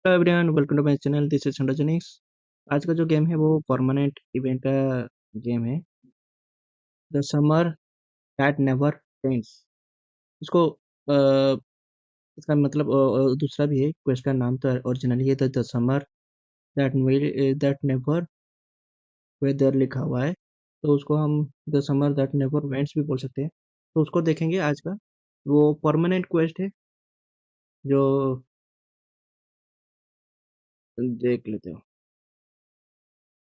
Hello everyone, welcome to my channel. This is HuntergeniX। आज का जो गेम है वो परमानेंट इवेंट का गेम है, the summer that never ends. इसको इसका मतलब दूसरा भी है। क्वेस्ट का नाम तो ओरिजिनली है the summer that never weather लिखा हुआ है, तो उसको हम the summer that never vents भी बोल सकते हैं। तो उसको देखेंगे आज का। वो परमानेंट क्वेस्ट है जो देख लेते हो।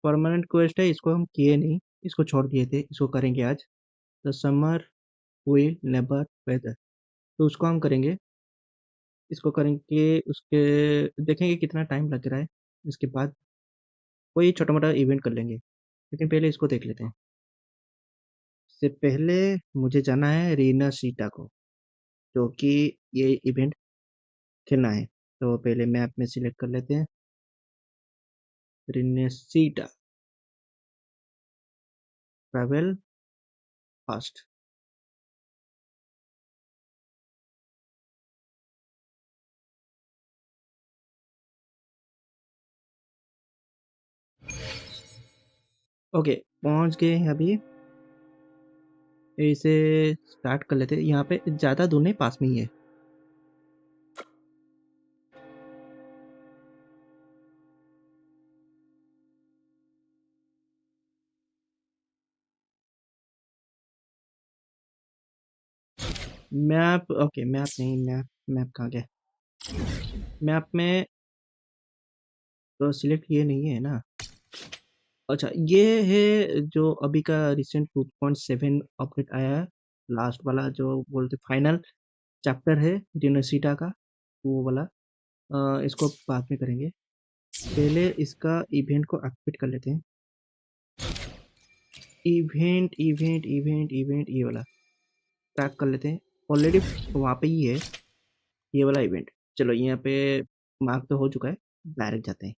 परमानेंट क्वेस्ट है, इसको हम किए नहीं, इसको छोड़ दिए थे, इसको करेंगे आज। The summer will never weather, तो उसको हम करेंगे। इसको करेंगे, उसके देखेंगे कितना टाइम लग रहा है। इसके बाद कोई छोटा मोटा इवेंट कर लेंगे, लेकिन पहले इसको देख लेते हैं। इससे पहले मुझे जाना है रीना सीटा को, जो कि ये इवेंट खेलना है। तो पहले मैप में सिलेक्ट कर लेते हैं रीना सीटा, ट्रैवल फास्ट। ओके, पहुंच गए हैं अभी। इसे स्टार्ट कर लेते हैं। यहाँ पे ज़्यादा दूर नहीं, पास में ही है। मैप, ओके मैप नहीं, मैप मैप कहाँ गया? मैप में तो सिलेक्ट ये नहीं है ना। अच्छा, ये है जो अभी का रिसेंट 2.7 अपडेट आया है। लास्ट वाला जो बोलते फाइनल चैप्टर है डिनोसिटा का, वो वाला। इसको बाद में करेंगे। पहले इसका इवेंट को एक्टिवेट कर लेते हैं। इवेंट इवेंट इवेंट इवेंट, ये वाला ट्रैक कर लेते हैं। ऑलरेडी वहाँ पे ही है ये वाला इवेंट। चलो यहाँ पे मार्क तो हो चुका है, डायरेक्ट जाते हैं।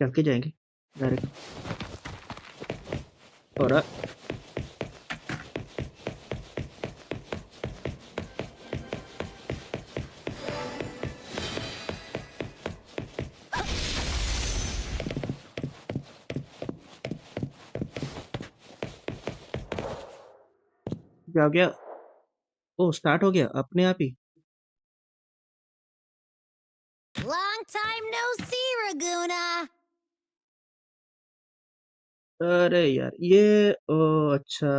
चल के जाएंगे डायरेक्ट। और क्या हो गया? ओ, स्टार्ट हो गया अपने आप ही। Long time no see, Raguna. अरे यार, ये ओ अच्छा,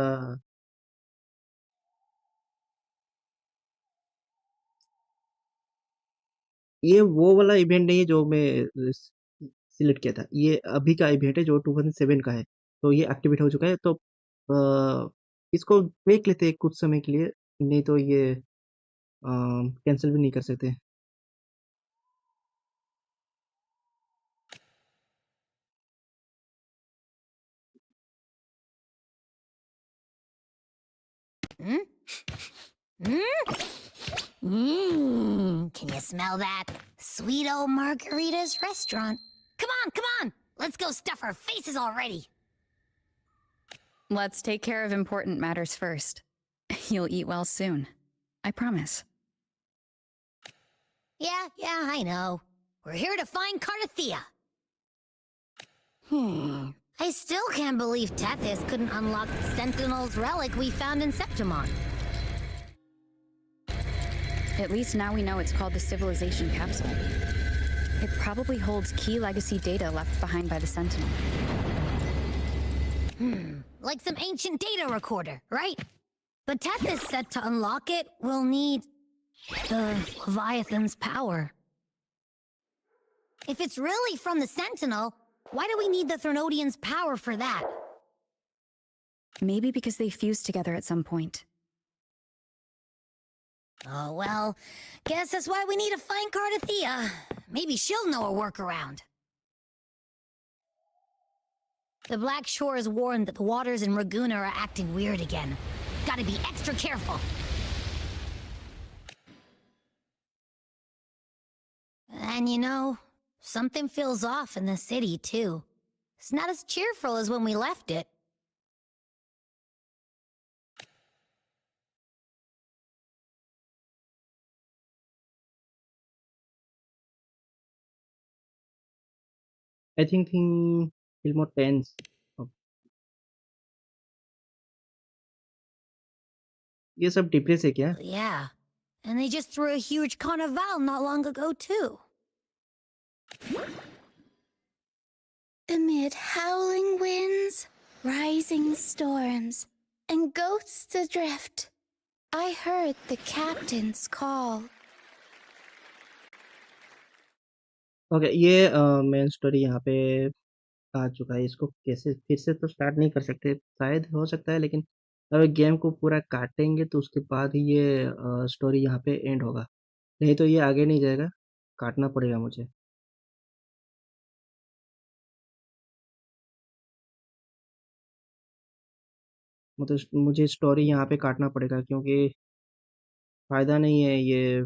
ये वो वाला इवेंट नहीं है जो मैं सिलेक्ट किया था। ये अभी का इवेंट है जो 2007 का है। तो ये एक्टिवेट हो चुका है, तो इसको देख लेते हैं कुछ समय के लिए। नहीं तो ये कैंसिल भी नहीं कर सकते। Hmm? Can you smell that? Sweet old Margarita's restaurant. Come on! Let's go stuff our faces already. Let's take care of important matters first. You'll eat well soon. I promise. Yeah, I know. We're here to find Cardathea. I still can't believe Tethys couldn't unlock the Sentinel's relic we found in Septimon. At least now we know it's called the Civilization Capsule. It probably holds key legacy data left behind by the Sentinel. Like some ancient data recorder, right? But Tethys said to unlock it, we'll need the Leviathan's power. If it's really from the Sentinel, why do we need the Threnodian's power for that? Maybe because they fused together at some point. Oh, well, guess that's why we need to find Cardathea. Maybe she'll know a workaround. The Black Shore has warned that the waters in Raguna are acting weird again. Gotta be extra careful. And you know, something feels off in the city, too. It's not as cheerful as when we left it. I think feel more tense. ये सब depress है क्या? Yeah. And they just threw a huge carnival not long ago, too. Amid howling winds, rising storms, and ghosts adrift, I heard the captain's call. Okay, ये main story यहाँ पे आ चुका है। इसको कैसे फिर से तो स्टार्ट नहीं कर सकते, शायद हो सकता है, लेकिन अगर गेम को पूरा काटेंगे तो उसके बाद ही ये स्टोरी यहाँ पे एंड होगा, नहीं तो ये आगे नहीं जाएगा, काटना पड़ेगा मुझे। मतलब मुझे स्टोरी यहाँ पे काटना पड़ेगा क्योंकि फ़ायदा नहीं है ये।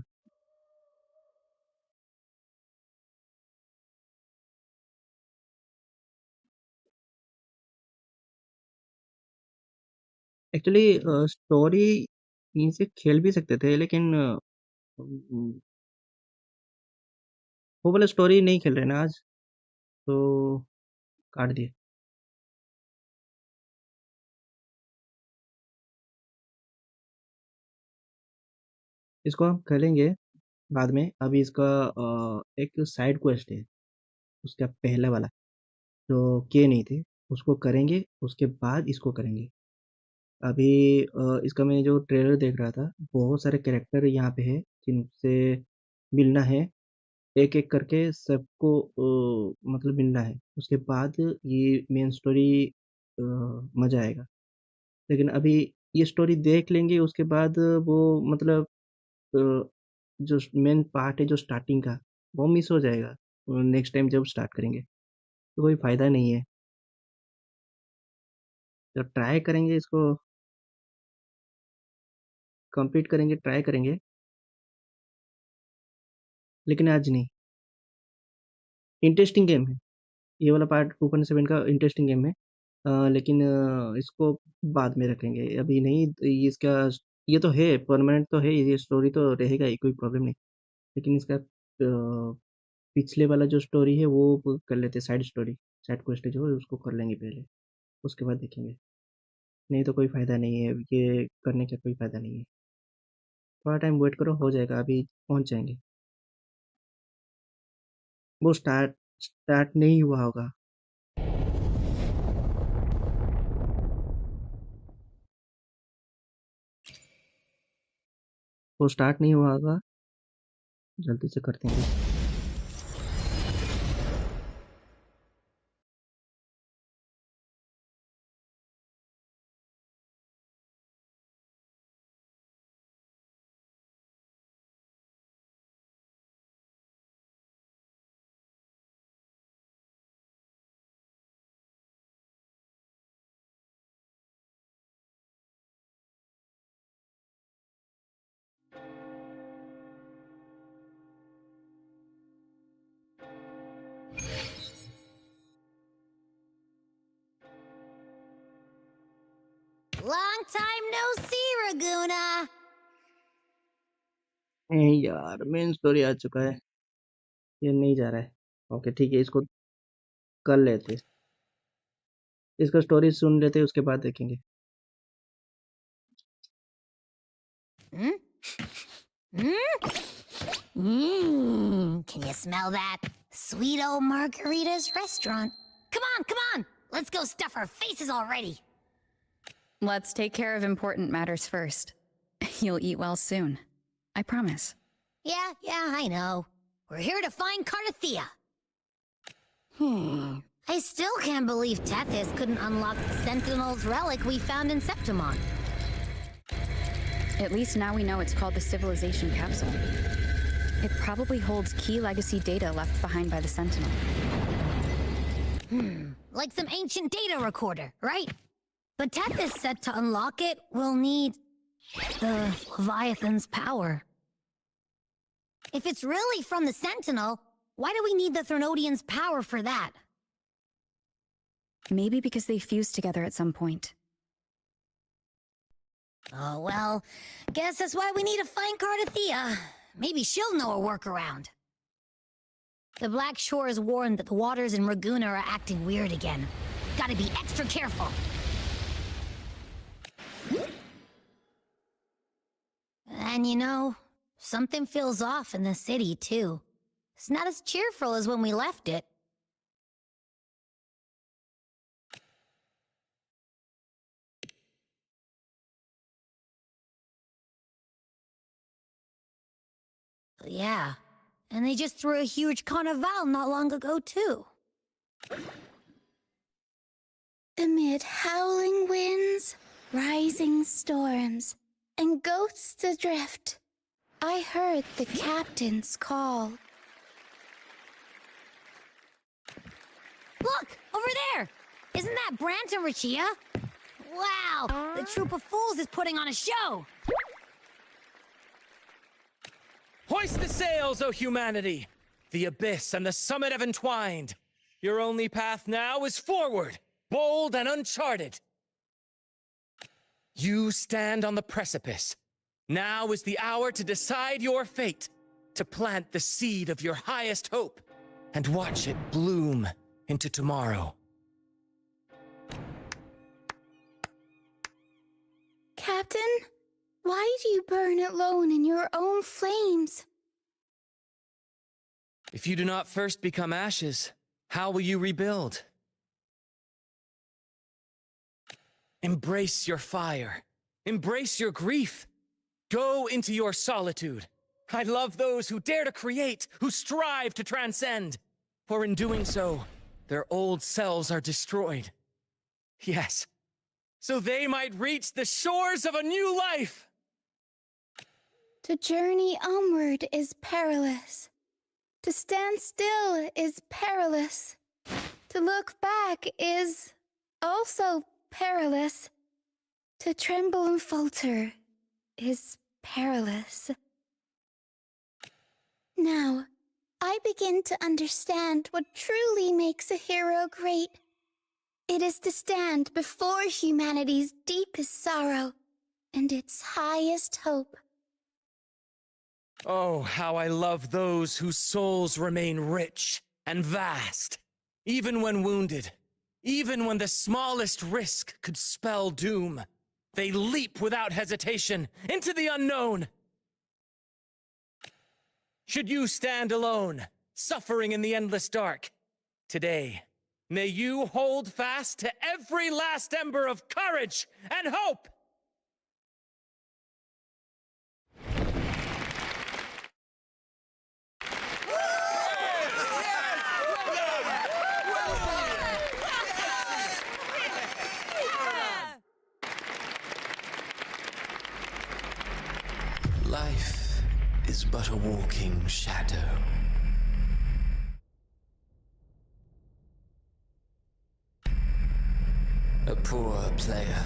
एक्चुअली स्टोरी इनसे खेल भी सकते थे, लेकिन वो वाला स्टोरी नहीं खेल रहे ना आज, तो काट दिए। इसको हम खेलेंगे बाद में। अभी इसका एक साइड क्वेस्ट है, उसका पहला वाला जो किए नहीं थे उसको करेंगे, उसके बाद इसको करेंगे। अभी इसका मैं जो ट्रेलर देख रहा था, बहुत सारे कैरेक्टर यहाँ पे है जिनसे मिलना है, एक एक करके सबको मतलब मिलना है। उसके बाद ये मेन स्टोरी मज़ा आएगा। लेकिन अभी ये स्टोरी देख लेंगे, उसके बाद वो मतलब अ, जो मेन पार्ट है जो स्टार्टिंग का, वो मिस हो जाएगा नेक्स्ट टाइम जब स्टार्ट करेंगे, तो कोई फ़ायदा नहीं है। जब ट्राई करेंगे इसको कंप्लीट करेंगे, ट्राई करेंगे, लेकिन आज नहीं। इंटरेस्टिंग गेम है ये वाला पार्ट, 2.7 का इंटरेस्टिंग गेम है। लेकिन इसको बाद में रखेंगे, अभी नहीं। ये इसका ये तो है परमानेंट, तो है ये स्टोरी तो रहेगा ही, कोई प्रॉब्लम नहीं। लेकिन इसका पिछले वाला जो स्टोरी है वो कर लेते, साइड स्टोरी, साइड क्वेस्ट जो है उसको कर लेंगे पहले, उसके बाद देखेंगे। नहीं तो कोई फ़ायदा नहीं है, ये करने का कोई फ़ायदा नहीं है। थोड़ा टाइम वेट करो, हो जाएगा, अभी पहुँच जाएँगे। वो स्टार्ट स्टार्ट नहीं हुआ होगा। वो स्टार्ट नहीं हुआ होगा, जल्दी से करते हैं। Long time no see, Raguna. यार मेन स्टोरी आ चुका है, ये नहीं जा रहा है। ओके ठीक है, इसको कर लेते, इसका स्टोरी सुन लेते, उसके बाद देखेंगे। Hmm? Can you smell that? Sweet old Margarita's restaurant. Come on! Let's go stuff our faces already. Let's take care of important matters first. You'll eat well soon. I promise. Yeah, I know. We're here to find Cardathea. I still can't believe Tethys couldn't unlock the Sentinel's relic we found in Septimon. At least now we know it's called the Civilization Capsule. It probably holds key legacy data left behind by the Sentinel. Like some ancient data recorder, right? But Tethys said to unlock it, we'll need the Leviathan's power. If it's really from the Sentinel, why do we need the Threnodian's power for that? Maybe because they fused together at some point. Oh, well, guess that's why we need to find Cardathea. Maybe she'll know a workaround. The Black Shore is warned that the waters in Bygone are acting weird again. Gotta be extra careful. And you know, something feels off in the city, too. It's not as cheerful as when we left it. Yeah, and they just threw a huge carnival not long ago, too. Amid howling winds, rising storms, and ghosts adrift, I heard the captain's call. Look! Over there! Isn't that Brant and Rachia? Wow! The troop of fools is putting on a show! Hoist the sails, O humanity! The abyss and the summit have entwined. Your only path now is forward, bold and uncharted. You stand on the precipice. Now is the hour to decide your fate, to plant the seed of your highest hope, and watch it bloom into tomorrow. Captain, why do you burn alone in your own flames? If you do not first become ashes, how will you rebuild? Embrace your fire. Embrace your grief. Go into your solitude. I love those who dare to create, who strive to transcend. For in doing so, their old selves are destroyed. Yes, so they might reach the shores of a new life. To journey onward is perilous. To stand still is perilous. To look back is also perilous. To tremble and falter is perilous. Now, I begin to understand what truly makes a hero great. It is to stand before humanity's deepest sorrow and its highest hope. Oh, how I love those whose souls remain rich and vast, even when wounded, even when the smallest risk could spell doom. They leap without hesitation into the unknown. Should you stand alone, suffering in the endless dark, today, may you hold fast to every last ember of courage and hope! Life is but a walking shadow. A poor player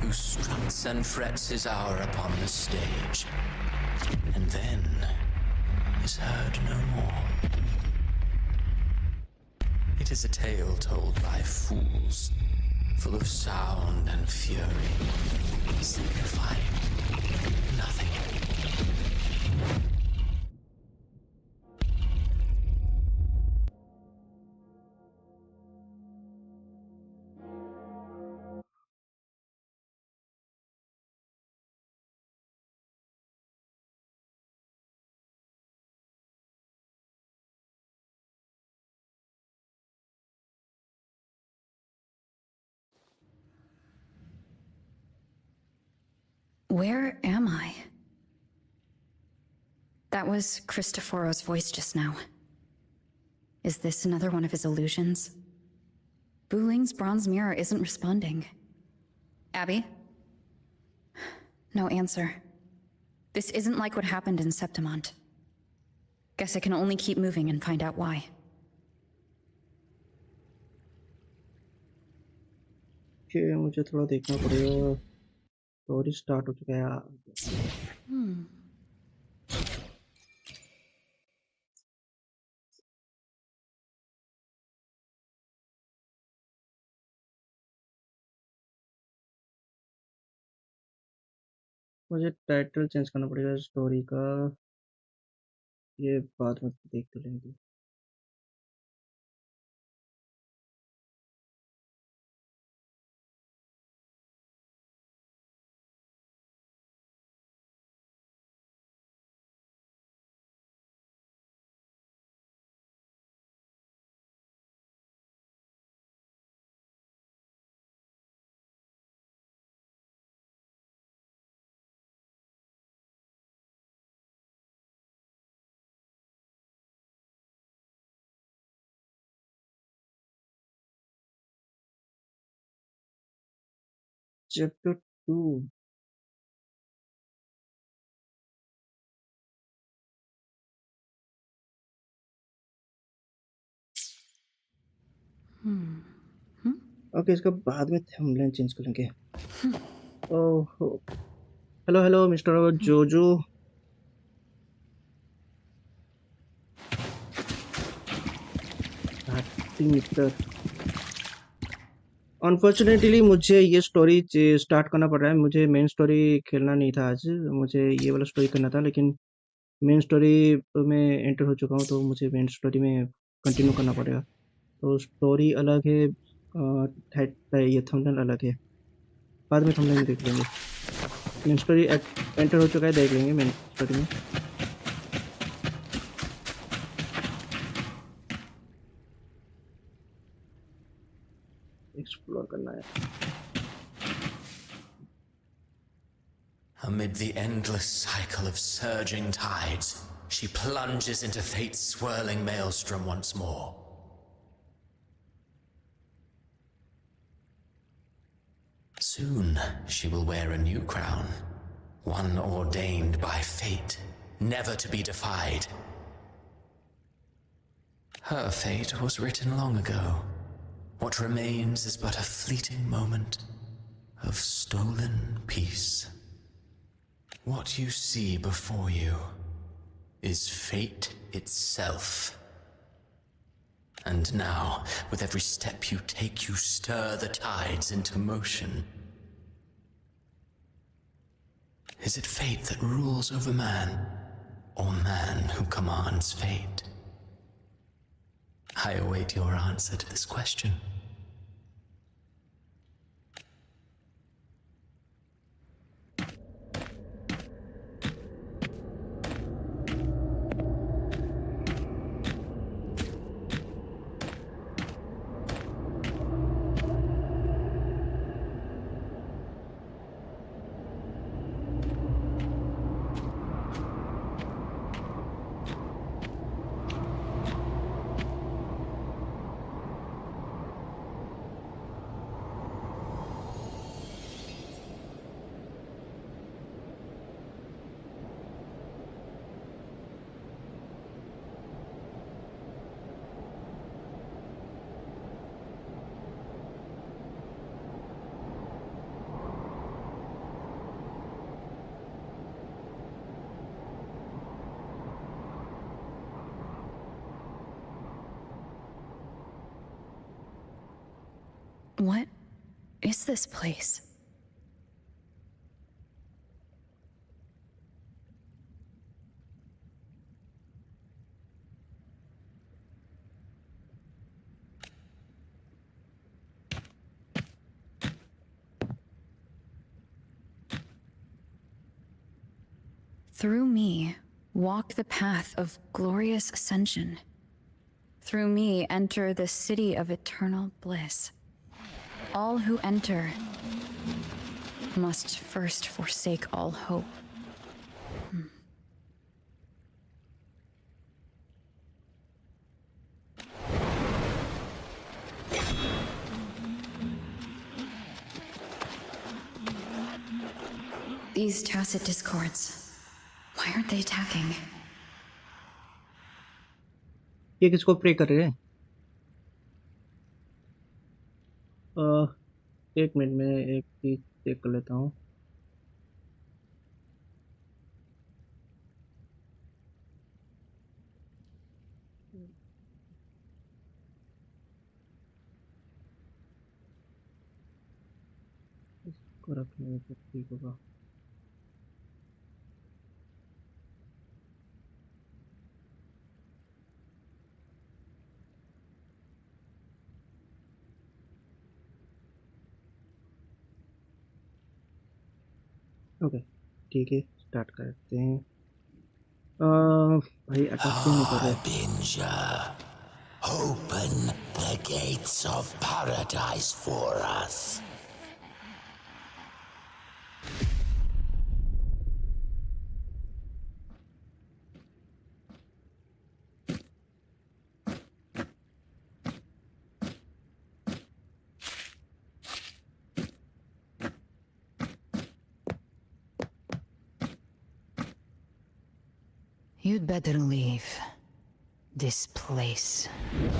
who struts and frets his hour upon the stage, and then is heard no more. It is a tale told by fools, full of sound and fury, signifying nothing. Where am I? That was Cristoforo's voice just now. Is this another one of his illusions? Buling's bronze mirror isn't responding. Abby? No answer. This isn't like what happened in Septimont. Guess I can only keep moving and find out why. कि मुझे थोड़ा देखना पड़ेगा story start हो चुका है यार मुझे टाइटल चेंज करना पड़ेगा स्टोरी का ये बाद में देख तो लेंगे Chapter 2. ओके, इसका बाद में थंबनेल चेंज करेंगे। ओह, हेलो हेलो मिस्टर जोजो। मिस्टर, अनफॉर्चुनेटली मुझे ये स्टोरी स्टार्ट करना पड़ रहा है। मुझे मेन स्टोरी खेलना नहीं था आज, मुझे ये वाला स्टोरी करना था, लेकिन मेन स्टोरी में एंटर हो चुका हूँ, तो मुझे मेन स्टोरी में कंटिन्यू करना पड़ेगा। तो स्टोरी अलग है, ये थंबनेल अलग है, बाद में थंबनेल में देख लेंगे। मेन स्टोरी एंटर हो चुका है, देख लेंगे मेन स्टोरी में। एक्सप्लोर करना है। Amid the endless cycle of surging tides, she plunges into fate's swirling maelstrom once more. Soon, she will wear a new crown, one ordained by fate, never to be defied. Her fate was written long ago. What remains is but a fleeting moment of stolen peace. What you see before you is fate itself. And now, with every step you take, you stir the tides into motion. Is it fate that rules over man, or man who commands fate? I await your answer to this question. What is this place? Through me, walk the path of glorious ascension. Through me, enter the city of eternal bliss. All who enter must first forsake all hope. These tacit discords, why aren't they attacking? ये किसको pray कर रहे हैं? एक minute में एक चीज check कर लेता हूँ। इसको रखने से ठीक होगा। ओके, ठीक है, स्टार्ट करते हैं। भाई अटैक क्यों नहीं कर रहे? Harbinger, open the gates of paradise for us. You'd better leave. This place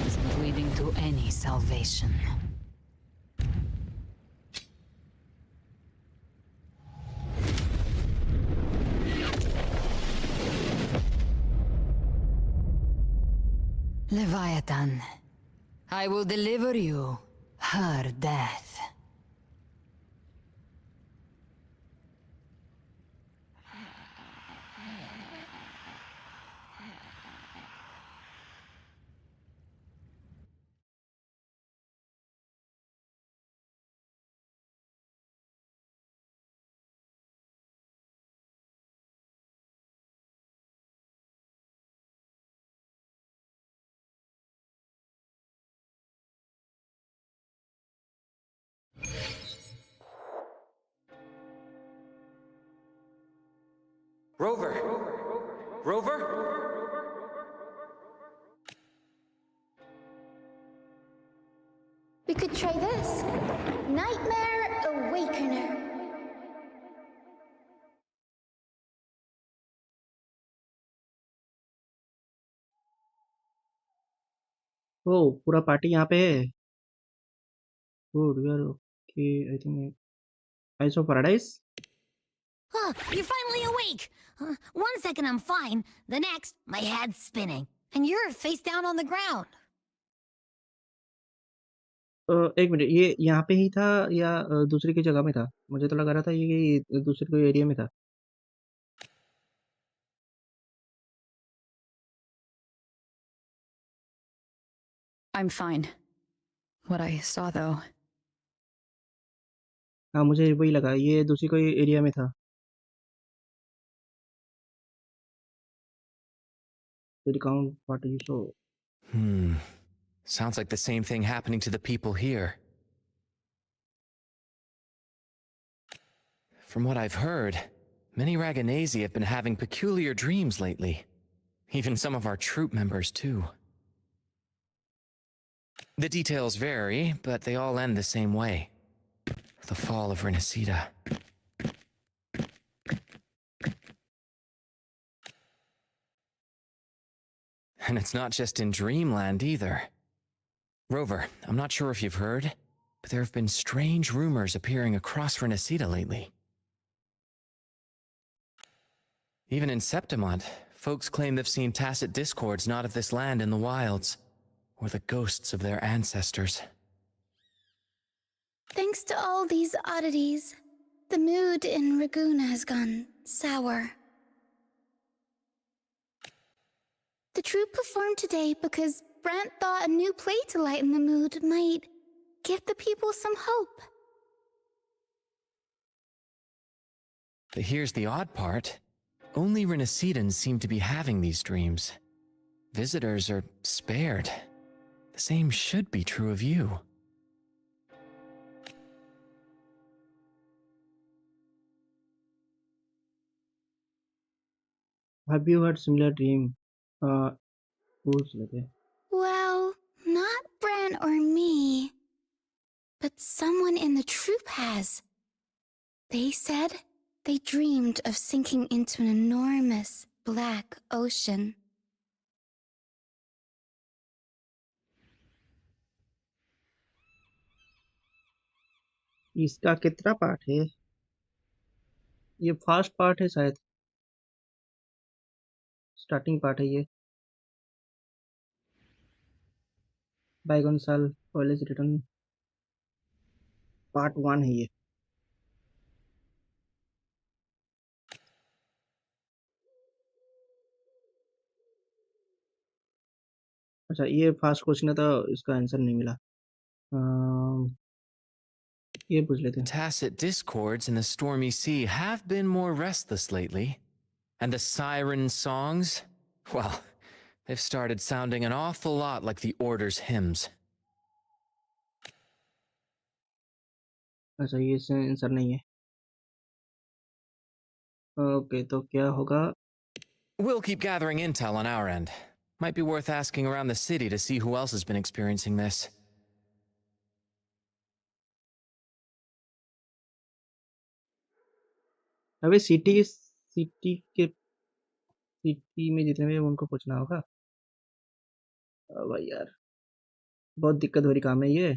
isn't leading to any salvation. Leviathan, I will deliver you her death. Rover! Rover? We could try this. Nightmare Awakener. ओ पूरा party यहाँ पे है। Good यार। Okay I think ice of paradise. Huh, you're finally awake! One second I'm fine, the next, my head's spinning. And you're face down on the ground. एक minute, ये यहाँ पे ही था या दूसरी की जगह में था? मुझे तो लगा रहा था ये दूसरे कोई एरिया में था। I'm fine. What I saw, though. हाँ, मुझे वही लगा, ये दूसरी कोई एरिया में था। Recount what you saw. Sounds like the same thing happening to the people here. From what I've heard, many Raganesi have been having peculiar dreams lately. Even some of our troop members, too. The details vary, but they all end the same way. The fall of Renacida. And it's not just in Dreamland either. Rover, I'm not sure if you've heard, but there have been strange rumors appearing across Renacida lately. Even in Septimont, folks claim they've seen tacit discords not of this land in the wilds, or the ghosts of their ancestors. Thanks to all these oddities, the mood in Raguna has gone sour. The troupe performed today because Brant thought a new play to lighten the mood might give the people some hope. But here's the odd part. Only Renacidans seem to be having these dreams. Visitors are spared. The same should be true of you. Have you had similar dream? पूछ लेते हैं। Well, not Brant or me, but someone in the troupe has. They said they dreamed of sinking into an enormous black ocean. इसका कितना part है? ये first part है शायद, starting part है ये। बाइगन साल कॉलेज रिटर्न पार्ट 1 है ये। अच्छा, ये फर्स्ट क्वेश्चन है तो इसका आंसर नहीं मिला। ये पूछ लेते हैं। Tacit discords in the stormy sea have been more restless lately. And the siren songs? Well, they've started sounding an awful lot like the Order's hymns. अच्छा, ये आंसर नहीं है। ओके, तो क्या होगा? We'll keep gathering intel on our end. Might be worth asking around the city to see who else has been experiencing this. अबे city के city में जितने भी उनको पूछना होगा। भाई यार बहुत दिक्कत हो रही काम है ये।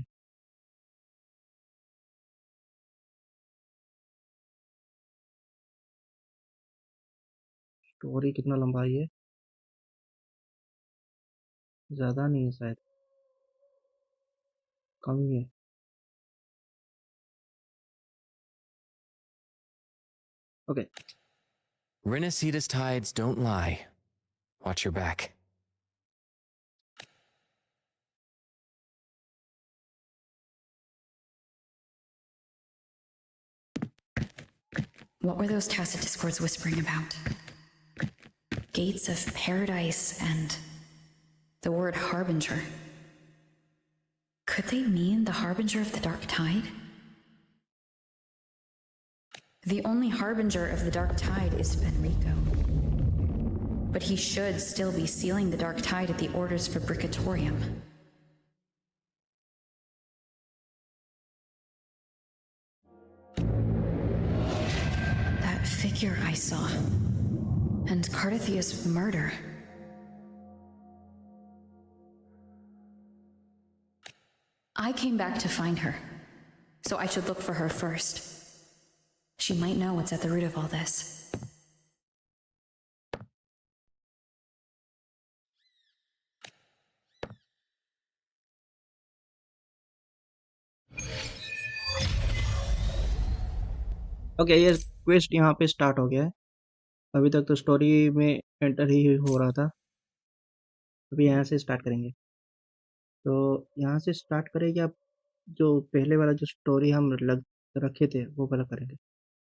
स्टोरी कितना लंबा है ये? ज़्यादा नहीं है शायद, कम ही है। Okay Rinasida's tides don't lie. Watch your back. What were those tacit discords whispering about? Gates of paradise and the word harbinger. Could they mean the harbinger of the dark tide? The only harbinger of the dark tide is Fenrico. But he should still be sealing the dark tide at the orders for Bricatorium. That figure I saw. And Cardithia's murder. I came back to find her, so I should look for her first. She might know what's at the root of all this. Okay ये quest यहाँ पे start हो गया है। अभी तक तो story में एंटर ही हो रहा था, अभी यहाँ से स्टार्ट करेंगे। तो यहाँ से स्टार्ट करेंगे। आप जो पहले वाला जो स्टोरी हम लग रखे थे वो वाला करेंगे।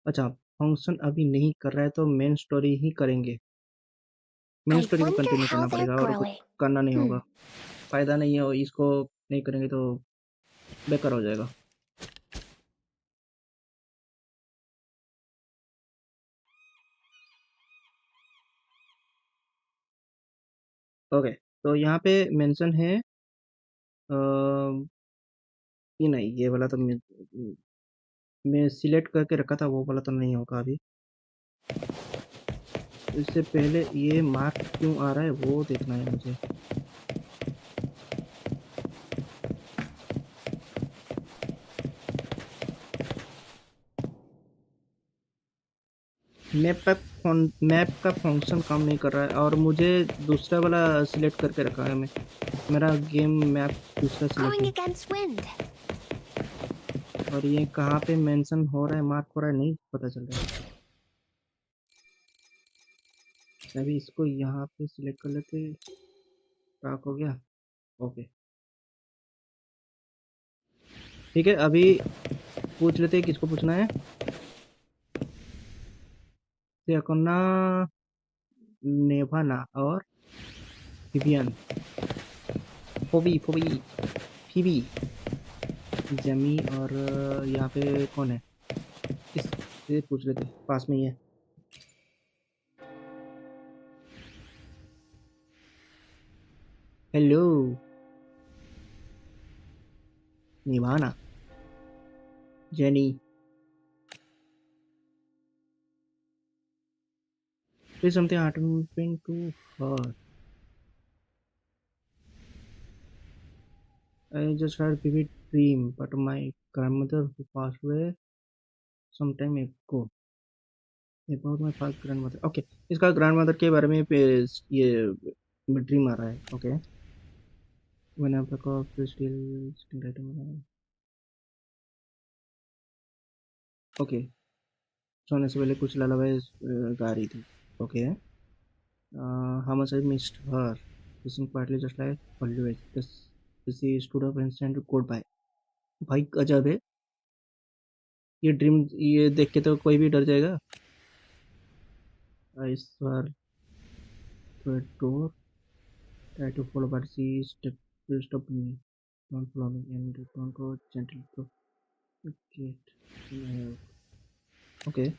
अच्छा फंक्शन अभी नहीं कर रहा है तो मेन स्टोरी ही करेंगे। मेन I स्टोरी को wonder कंटिन्यू how करना they're पड़ेगा और कुछ growing. करना नहीं होगा, फायदा नहीं है। और इसको नहीं करेंगे तो बेकार हो जाएगा। ओके तो यहाँ पे मेंशन है ये नहीं, ये वाला तो मैं सिलेक्ट करके रखा था, वो वाला तो नहीं होगा अभी। इससे पहले ये मार्क क्यों आ रहा है वो देखना है मुझे। मैप का फंक्शन काम नहीं कर रहा है और मुझे दूसरा वाला सिलेक्ट करके रखा है। मैं मेरा गेम मैप दूसरा Going सिलेक्ट against wind. है और ये कहाँ पे मेंशन हो रहा है, मार्क हो रहा है, नहीं पता चल रहा है। अभी इसको यहाँ पे सिलेक्ट कर लेते। स्टार्ट हो गया। ओके ठीक है, अभी पूछ लेते हैं किसको पूछना है। सेकोना, नेवाना और विवियन, फोबी फीबी, जमी और यहाँ पे कौन है, इससे पूछ लेते, पास में ही है। हेलो निवाना, जेनी, say something happened to her. I just had a vivid dream, but my grandmother who passed away some time ago. About my past grandmother. Okay, इसका ग्रैंडमदर के बारे में ये ड्रीम आ रहा है। Okay when I back off the still writing. Okay सोने से पहले कुछ लालाबाई गा रही थी। Okay how much I missed her. Kissing partly just like always. She stood up and said goodbye. भाई गजब है ये ड्रीम, ये देख के तो कोई भी डर जाएगा। I swear to a door, try to follow but she stopped me. Don't follow me and don't go gently to the gate. Okay.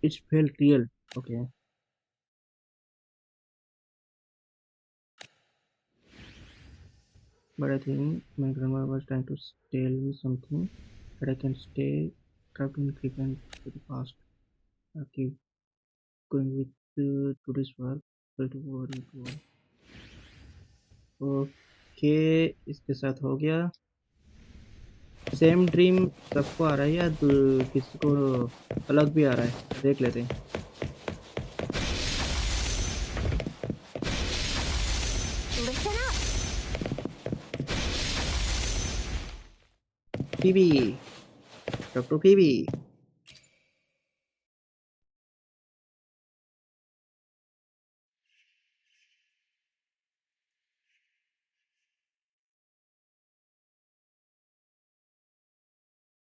It felt real. Okay. But I think my grandma was trying to tell me something that I can stay trapped in grief and to the past. Keep going with today's work. Try to worry to all. Okay, इसके साथ हो गया। Same dream सबको आ रहा है या किसी को अलग भी आ रहा है, देख लेते हैं। Listen up. Phoebe, doctor Phoebe.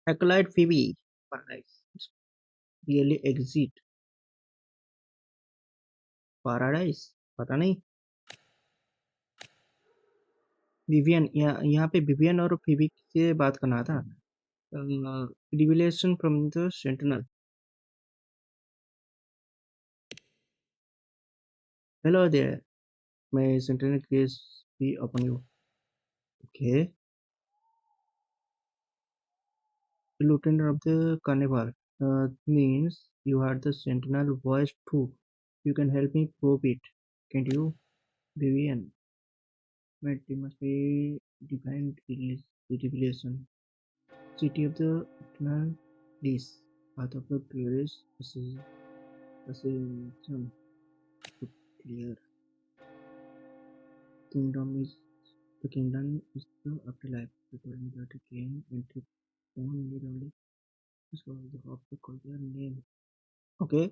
Acolyte Phoebe, paradise. Really exit paradise, पता नहीं। विवियन, यहाँ पे विवियन और फीबी से बात करना था। Revelation from the Sentinel. Hello there, my Sentinel gaze be upon you. Okay. Lieutenant of the Carnival. Means you had the Sentinel voice too. You can help me probe it, can't you, Vivian? But it must be divine revelation. City of the Eternal Bliss. Path of the glorious ascension to clear. The kingdom is the afterlife. The telling that again entry only only is for the of the call their name. Okay,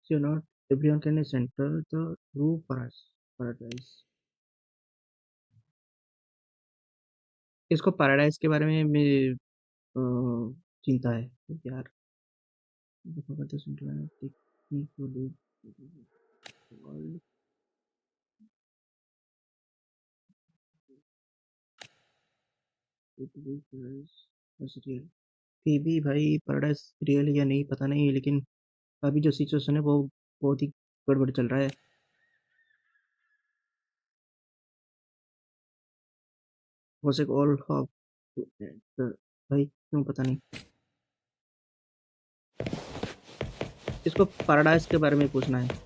so not everyone can enter the true paradise. इसको paradise के बारे में चिंता है यार। भी भाई paradise real है या नहीं पता नहीं, लेकिन अभी जो सिचुएशन है वो बहुत ही गड़बड़ चल रहा है। was it all half भाई क्यों पता नहीं। इसको पैराडाइज के बारे में पूछना है।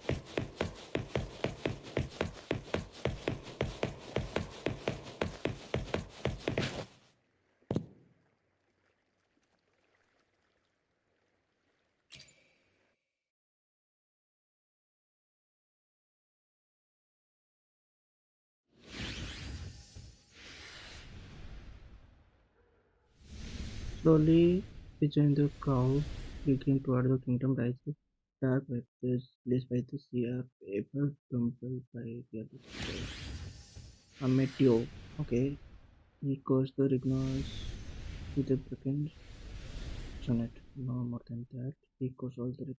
Slowly rejoin the crowd, looking toward the kingdom rises. Dark vectors placed by the sea are ever crumbled by the a meteor. Okay, he caused the ignorance with a broken sonnet. No more than that. He caused all the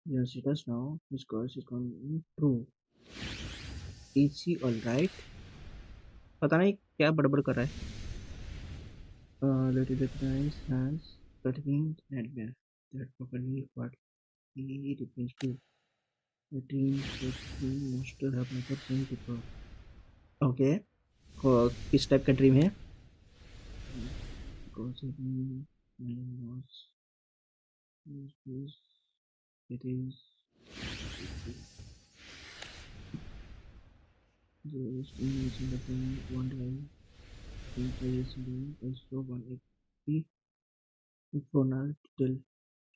youngsters now. His curse is coming true. Is he alright? पता नहीं क्या बड़बड़ कर रहा है। Let it recognize hands, cutting nightmare. That properly what he refers to. A dream that the monster have never seen before. Okay, किस type का dream है? Because of my loss, it is the estimation of one line. Also one infernal detail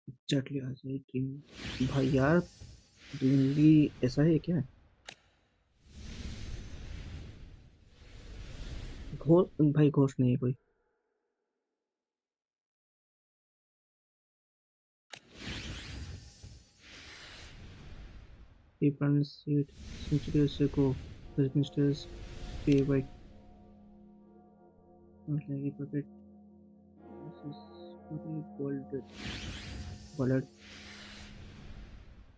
exactly as I dream. भाई यार dream भी ऐसा है क्या? भाई घोष नहीं है कोई। People said centuries ago the misters pay white not like a puppet. This is very bold.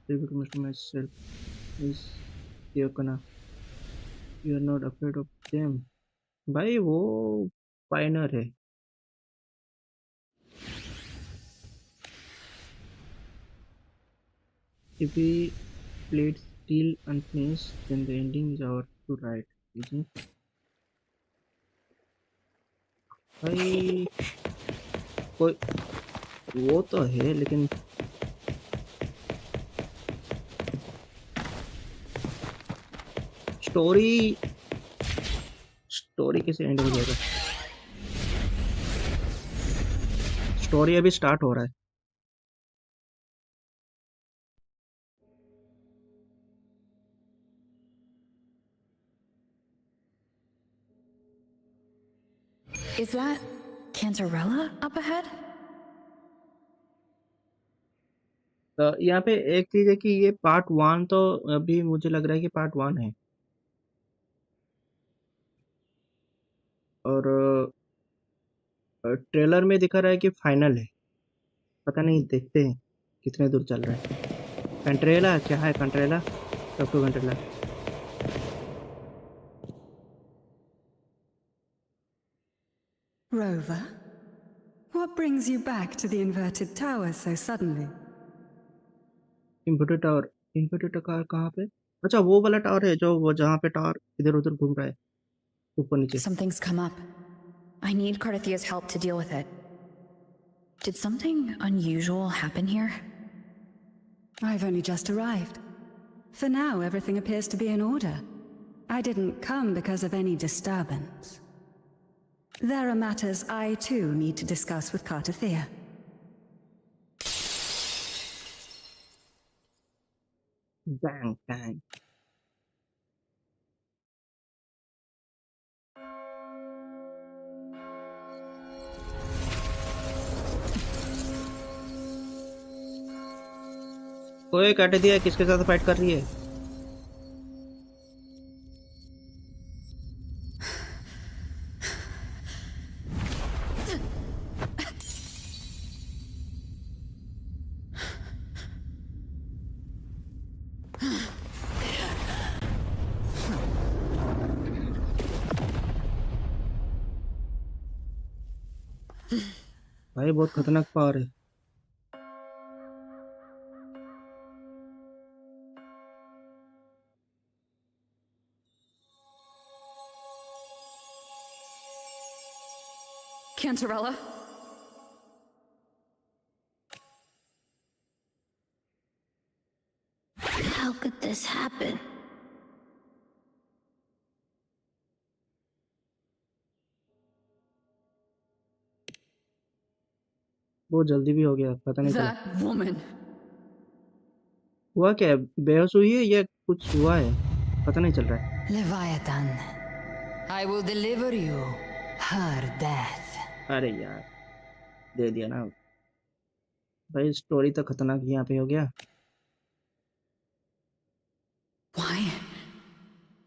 Repeat to myself is Theokana. You are not afraid of them. भाई वो पाइनर है। If we played still unfinished, then the ending is ours to write, isn't it? भाई कोई वो तो है लेकिन story कैसे एंड हो जाएगा? स्टोरी अभी स्टार्ट हो रहा है। Is that Cantarella up ahead? यहाँ पे एक चीज है कि ये पार्ट 1 तो अभी मुझे लग रहा है कि पार्ट 1 है और ट्रेलर में दिखा रहा है कि फाइनल है। पता नहीं, देखते हैं कितने दूर चल रहा है। कंट्रेला क्या है? Cantarella talk to Cantarella. Rover, what brings you back to the inverted tower so suddenly? Inverter tower कहाँ पे? अच्छा, वो वाला टावर है जो वो जहाँ पे टावर इधर उधर घूम रहा है ऊपर नीचे। Something's come up. I need Cardathia's help to deal with it. Did something unusual happen here? I've only just arrived. For now, everything appears to be in order. I didn't come because of any disturbance. There are matters I too need to discuss with Cardathia. Bang bang. कोई काट दिया, किसके साथ fight कर रही है? भाई बहुत खतरनाक पावर है। Cantarella? How could this happen? वो जल्दी भी हो गया, पता नहीं चला। That woman. हुआ क्या है? बेहोश हुई है या कुछ हुआ है? पता नहीं चल रहा है। Leviathan, I will deliver you her death. अरे यार, दे दिया ना भाई। स्टोरी तो खतरनाक यहाँ पे हो गया।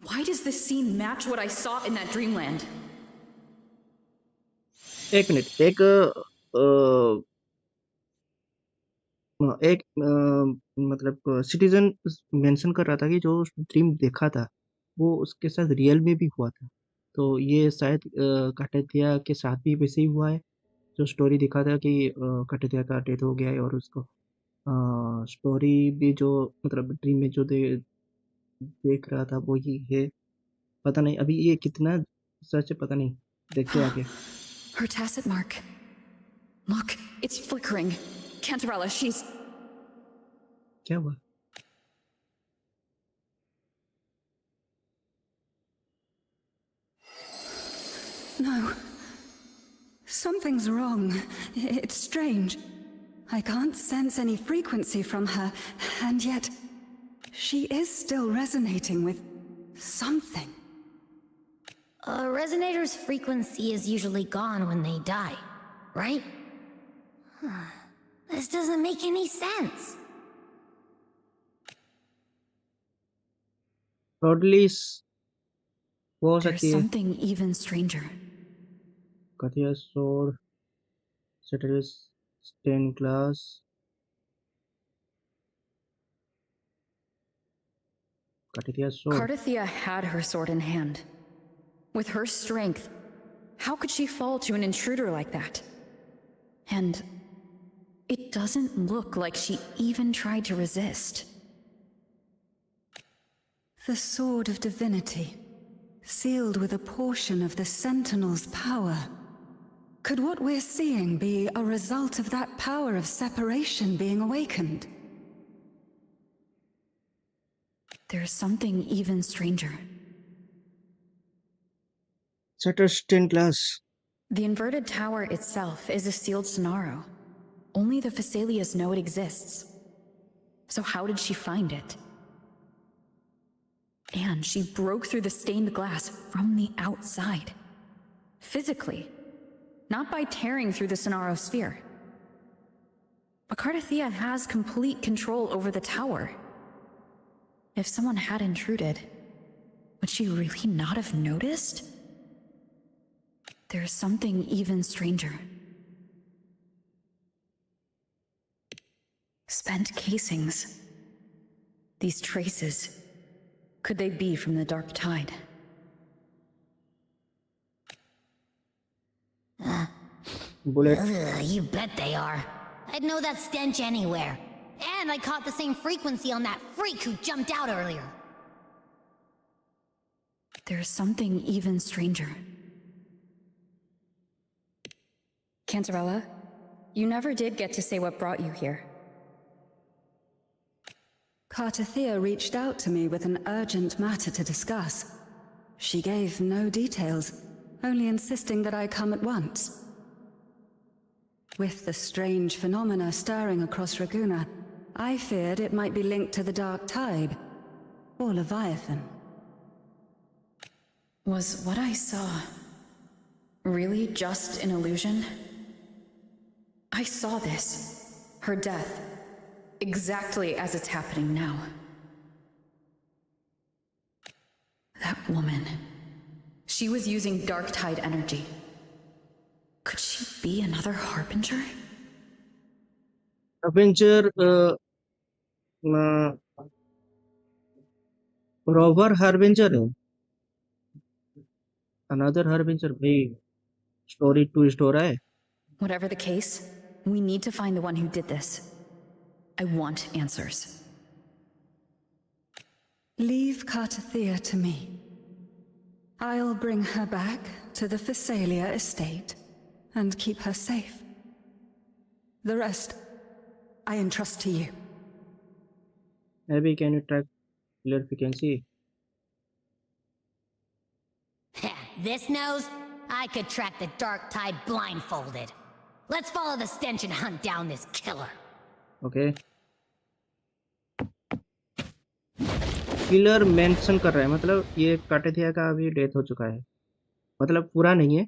Why does this scene match what I saw in that dreamland? एक मिनट, मतलब सिटीजन मेंशन कर रहा था कि जो ड्रीम देखा था वो उसके साथ रियल में भी हुआ था। तो ये शायद काटेतिया के साथ भी वैसे ही हुआ है। जो स्टोरी दिखा था कि काटेतिया का डेथ हो गया है और उसको स्टोरी भी जो मतलब ड्रीम में जो देख रहा था वो ही है। पता नहीं अभी ये कितना सच है, पता नहीं, देखते आगे। Her tacit mark. Look, it's flickering. Cantarella, she's... क्या हुआ? No. Something's wrong. It's strange. I can't sense any frequency from her, and yet she is still resonating with something. A resonator's frequency is usually gone when they die, right? This doesn't make any sense. Probably वो हो There's सकती है। something even stranger. कथिया sword, Satellus stained glass, कथिया sword। Cardathia had her sword in hand. With her strength, how could she fall to an intruder like that? And it doesn't look like she even tried to resist. The Sword of Divinity, sealed with a portion of the Sentinel's power. Could what we're seeing be a result of that power of separation being awakened? There's something even stranger. Shutter stained glass. The inverted tower itself is a sealed sonaro. Only the Phasalias know it exists. So how did she find it? And she broke through the stained glass from the outside. Physically. Not by tearing through the sonaro sphere. But Cardathea has complete control over the tower. If someone had intruded, would she really not have noticed? There's something even stranger. Spent casings. These traces. Could they be from the dark tide? Bullet. You bet they are. I'd know that stench anywhere. And I caught the same frequency on that freak who jumped out earlier. There's something even stranger. Cantarella, you never did get to say what brought you here. Cardathea reached out to me with an urgent matter to discuss. She gave no details, only insisting that I come at once. With the strange phenomena stirring across Raguna, I feared it might be linked to the dark tide, or Leviathan. Was what I saw really just an illusion? I saw this, her death, exactly as it's happening now. That woman, she was using dark tide energy. Could she be another harbinger? Avenger, rover harbinger है. Another harbinger. भाई story twist हो रहा है. Whatever the case, we need to find the one who did this. I want answers. Leave Cardathea to me. I'll bring her back to the Phasalia estate and keep her safe. The rest, I entrust to you. Maybe can you track clarification? This nose? I could track the dark tide blindfolded. Let's follow the stench and hunt down this killer. Okay. Killer mention कर रहा है, मतलब ये कार्डेथिया का अभी death हो चुका है, मतलब पूरा नहीं है,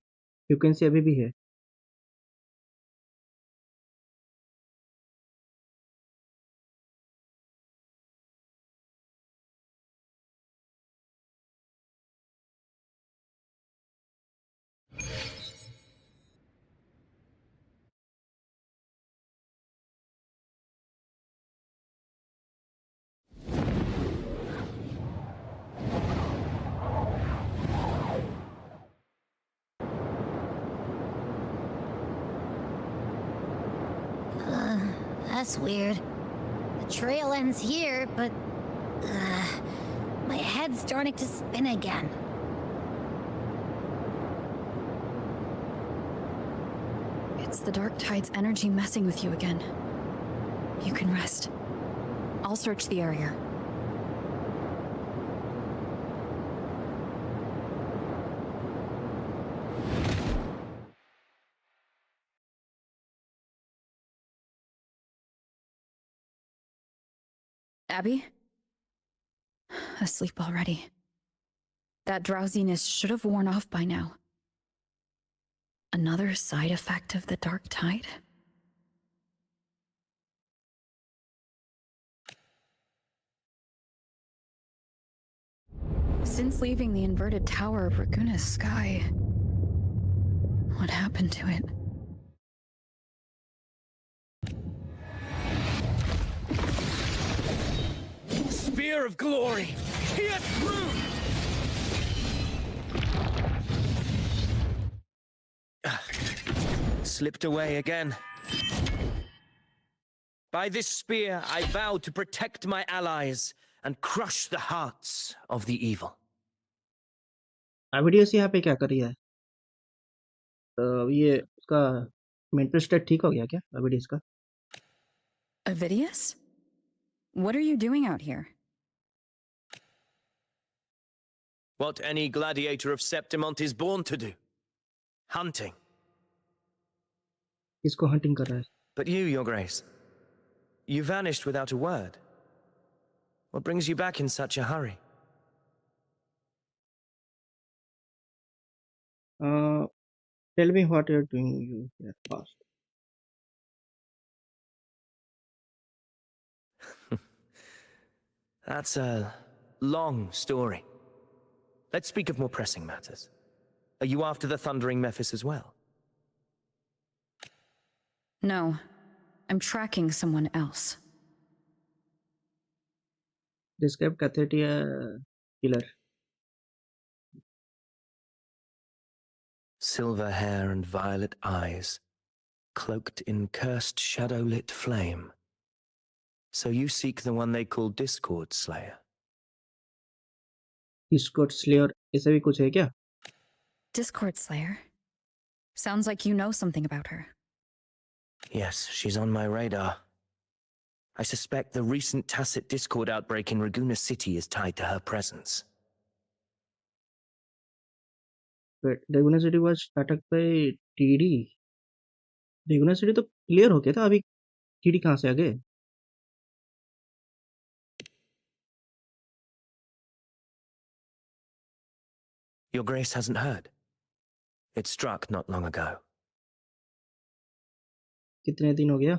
फ्रीक्वेंसी अभी भी है. That's weird. The trail ends here, but... my head's starting to spin again. It's the dark tide's energy messing with you again. You can rest. I'll search the area. Abby? Asleep already. That drowsiness should have worn off by now. Another side effect of the dark tide? Since leaving the inverted tower of Raguna's sky, what happened to it? Spear of glory! Pierce through! Slipped away again. By this spear, I vow to protect my allies and crush the hearts of the evil. Video से यहाँ पे क्या कर रही है, तो ये इसका मेंटल स्टेट ठीक हो गया क्या अभी इसका? Avidius? What are you doing out here? What any gladiator of Septimont is born to do. Hunting. किसको हंटिंग कर रहा है? But you, Your Grace, you vanished without a word. What brings you back in such a hurry? Tell me what you're doing you here fast. That's a long story. Let's speak of more pressing matters. Are you after the Thundering Mephis as well? No. I'm tracking someone else. Describe Cathetia killer. Silver hair and violet eyes, cloaked in cursed shadow-lit flame. So you seek the one they call Discord Slayer? Discord Slayer ऐसा भी कुछ है क्या? Discord Slayer? Sounds like you know something about her. Yes, she's on my radar. I suspect the recent tacit Discord outbreak in Raguna City is tied to her presence. But Raguna City was attacked by TD. Raguna City तो clear हो गया था, अभी TD कहाँ से आ गए? Your Grace hasn't heard. It struck not long ago. कितने दिन हो गया?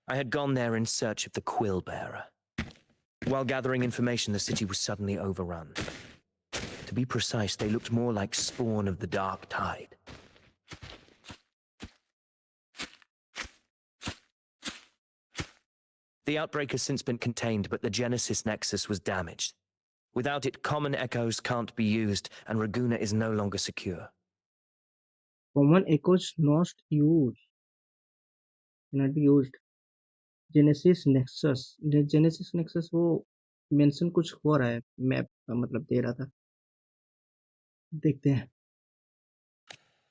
I had gone there in search of the Quill Bearer. While gathering information, the city was suddenly overrun. To be precise, they looked more like spawn of the Dark Tide. The outbreak has since been contained, but the Genesis Nexus was damaged. Without it, common echoes can't be used, and Raguna is no longer secure. Common echoes not used. Cannot be used. Genesis Nexus. Genesis Nexus वो mention कुछ हो रहा है, map का मतलब दे रहा था. देखते हैं.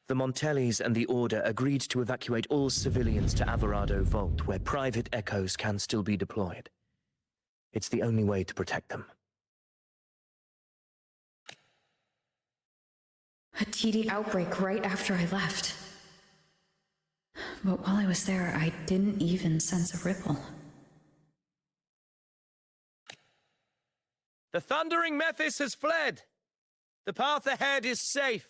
The Montellis and the Order agreed to evacuate all civilians to Averado Vault, where private echoes can still be deployed. It's the only way to protect them. A TD outbreak right after I left. But while I was there, I didn't even sense a ripple. The Thundering Mephis has fled. The path ahead is safe.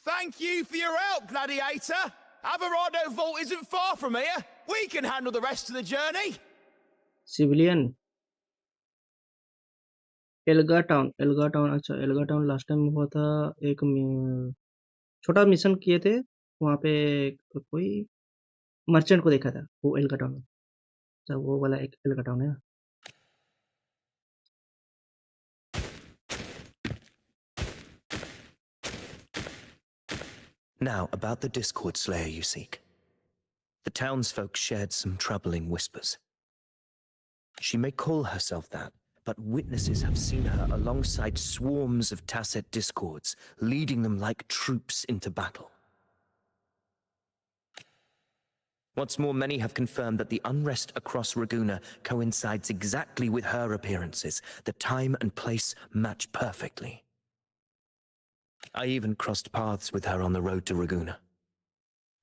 Thank you for your help, Gladiator. Averado Vault isn't far from here. We can handle the rest of the journey. Civilian. Alga town अच्छा alga town last time हुआ था. एक छोटा mission किए थे वहाँ पे. कोई मर्चेंट को देखा था वो एल्गा टाउन में. अच्छा वो वाला एक एल्गा टाउन है. Now, about the Discord Slayer you seek. The townsfolk shared some troubling whispers. She may call herself that, but witnesses have seen her alongside swarms of tacit discords, leading them like troops into battle. What's more, many have confirmed that the unrest across Raguna coincides exactly with her appearances. The time and place match perfectly. I even crossed paths with her on the road to Raguna.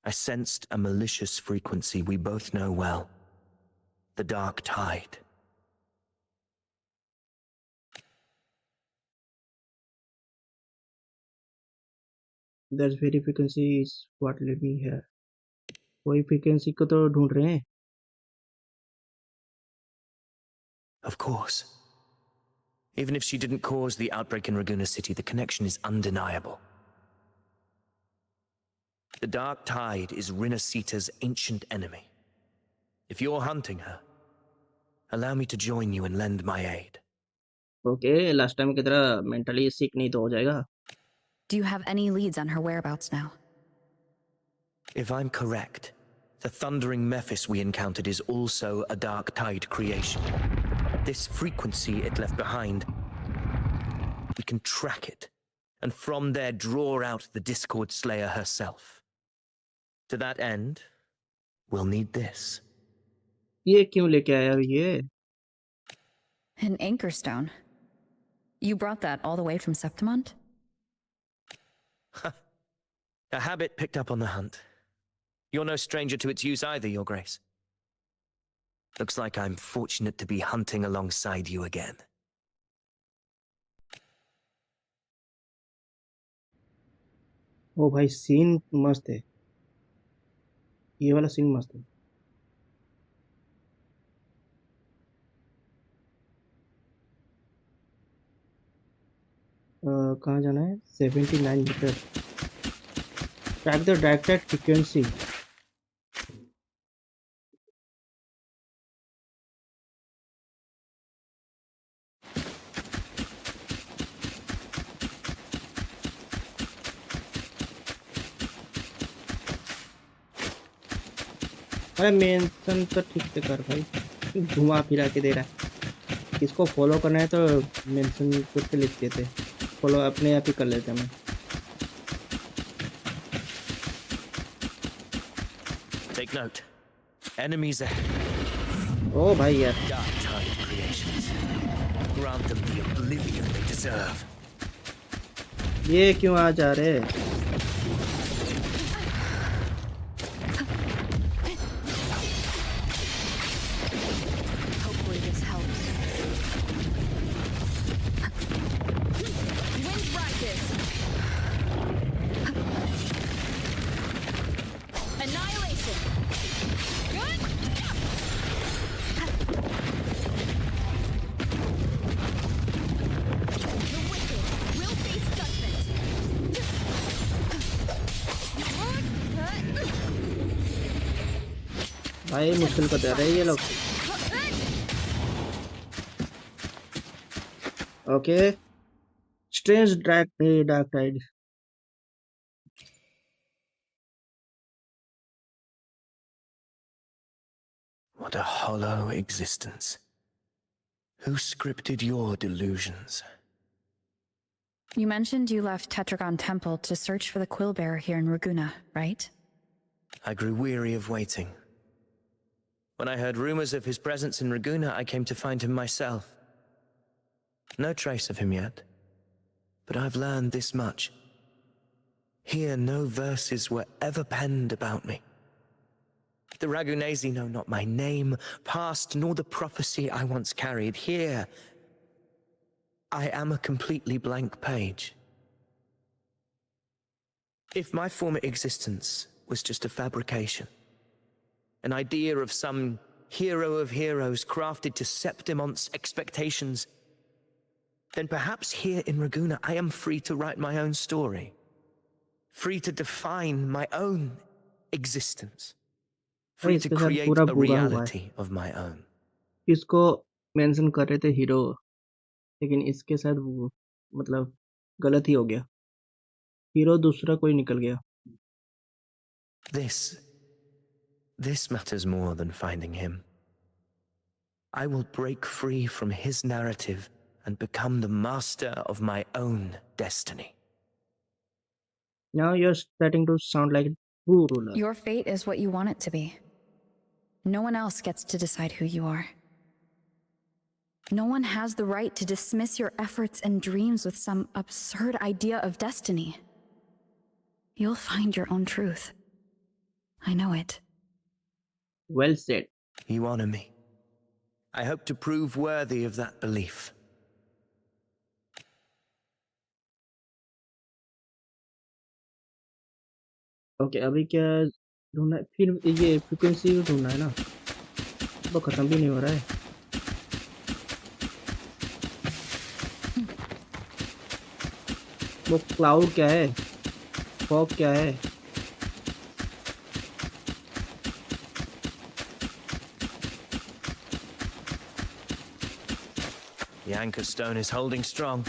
I sensed a malicious frequency we both know well. The Dark Tide. That frequency is what led me here. वही frequency को तो ढूंढ रहे हैं. Of course. Even if she didn't cause the outbreak in Raguna City, the connection is undeniable. The Dark Tide is Rinasita's ancient enemy. If you're hunting her, allow me to join you and lend my aid. Okay, last time की तरह mentally sick नहीं तो हो जाएगा. Do you have any leads on her whereabouts now? If I'm correct, the Thundering Mephis we encountered is also a Dark Tide creation. this frequency it left behind, we can track it, and from there draw out the Discord Slayer herself. To that end, we'll need this. ये क्यों लेके आया ये? An anchor stone. You brought that all the way from Septimont? A habit picked up on the hunt. You're no stranger to its use either, Your Grace. Looks like I'm fortunate to be hunting alongside you again. ओ भाई scene मस्त है, ये वाला scene मस्त है। कहाँ जाना है? 79 metre. Track the directed frequency. अरे मेंशन तो ठीक से कर भाई, घुमा फिरा के दे रहा है। किसको फॉलो करना है तो मेंशन करके लिख देते, फॉलो अपने आप ही कर लेते मैं। Take note. Enemies ahead. ओ भाई यार, Dark-tide creations. Grant them the oblivion they deserve. ये क्यों आ जा रहे? Hopefully this helps. Wind rises. Annihilation. The wicked will face judgment. भाई मुश्किल को दे रहे हैं ये लोग। Okay, strange dark tide. What a hollow existence. Who scripted your delusions? You mentioned you left Tetragon Temple to search for the Quill Bearer here in Raguna, right? I grew weary of waiting. When I heard rumors of his presence in Raguna, I came to find him myself. No trace of him yet, but I've learned this much. Here no verses were ever penned about me. The Ragunesi know not my name, past, nor the prophecy I once carried. Here, I am a completely blank page. If my former existence was just a fabrication, an idea of some hero of heroes crafted to Septimont's expectations, then perhaps here in Raguna I am free to write my own story, free to define my own existence, free to create a reality of my own. इसको mention कर रहे थे hero, लेकिन इसके साथ वो मतलब गलत ही हो गया। हीरो दूसरा कोई निकल गया। This matters more than finding him. I will break free from his narrative and become the master of my own destiny. Now you're starting to sound like a true ruler. Your fate is what you want it to be. No one else gets to decide who you are. No one has the right to dismiss your efforts and dreams with some absurd idea of destiny. You'll find your own truth. I know it. Well said. You honor me. I hope to prove worthy of that belief. Okay, अभी क्या ढूंढना है? फिर ये frequency ढूंढना है ना, वो खत्म भी नहीं हो रहा है। वो क्लाउड क्या है, फॉग क्या है? The anchor stone is holding strong.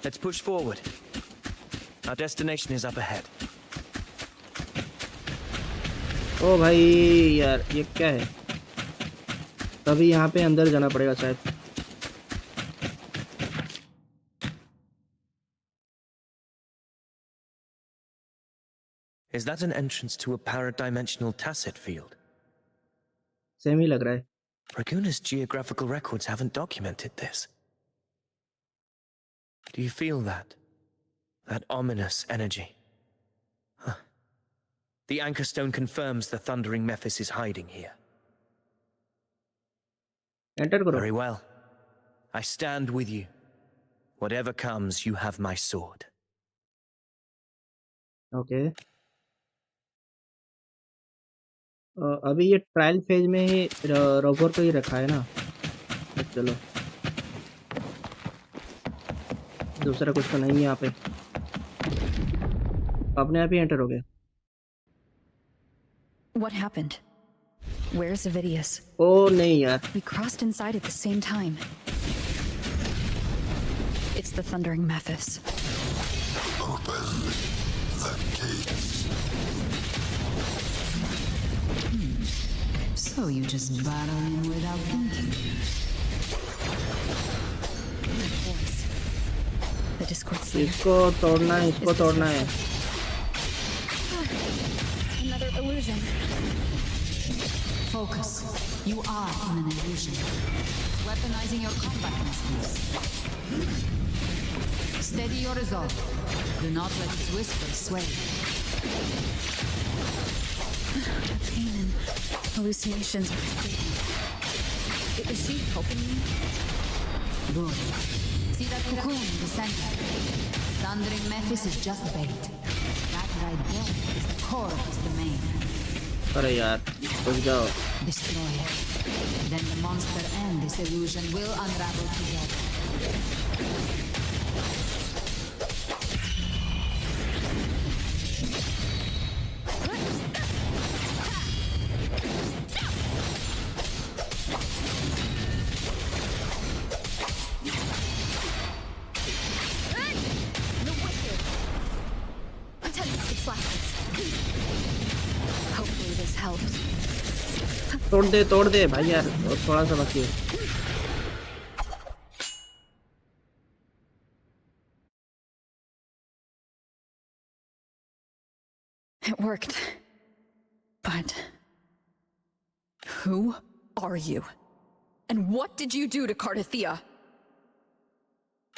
Let's push forward. Our destination is up ahead. ओ भाई यार, ये क्या है? अभी यहाँ पे अंदर जाना पड़ेगा शायद। Is that an entrance to a paradimensional tacit field? Same ही लग रहा है. Raguna's geographical records haven't documented this. Do you feel that? That ominous energy? Huh. The anchor stone confirms the thundering Mephis is hiding here. Enter करो. Very well. I stand with you. Whatever comes, you have my sword. Okay. अभी ये trial phase में ही robot को ही रखा है ना. चलो, दूसरा कुछ तो नहीं है यहाँ पे. अपने आप ही एंटर हो गए. What happened? Where's Avidius? ओ नहीं यार. We crossed inside at the same time. It's the thundering Mephis. Open the gates. So you just barrel in without thinking. Voice. The Discord Slayer. इसको तोड़ना है, इसको तोड़ना है. Another illusion. Focus. You are in an illusion. Weaponizing your combat instincts. Steady your resolve. Do not let its whispers sway. Pain and hallucinations are fading. Is she helping me? Good. See that cocoon in the center? Thundering Mephis is just bait. That right there is the core of his domain. अरे यार, रुक जाओ. Destroy it. Then the monster and this illusion will unravel together. Hopefully this helps. तोड़ दे भाई यार. थोड़ा सा बाकी है. It worked. But who are you? And what did you do to Cardathea?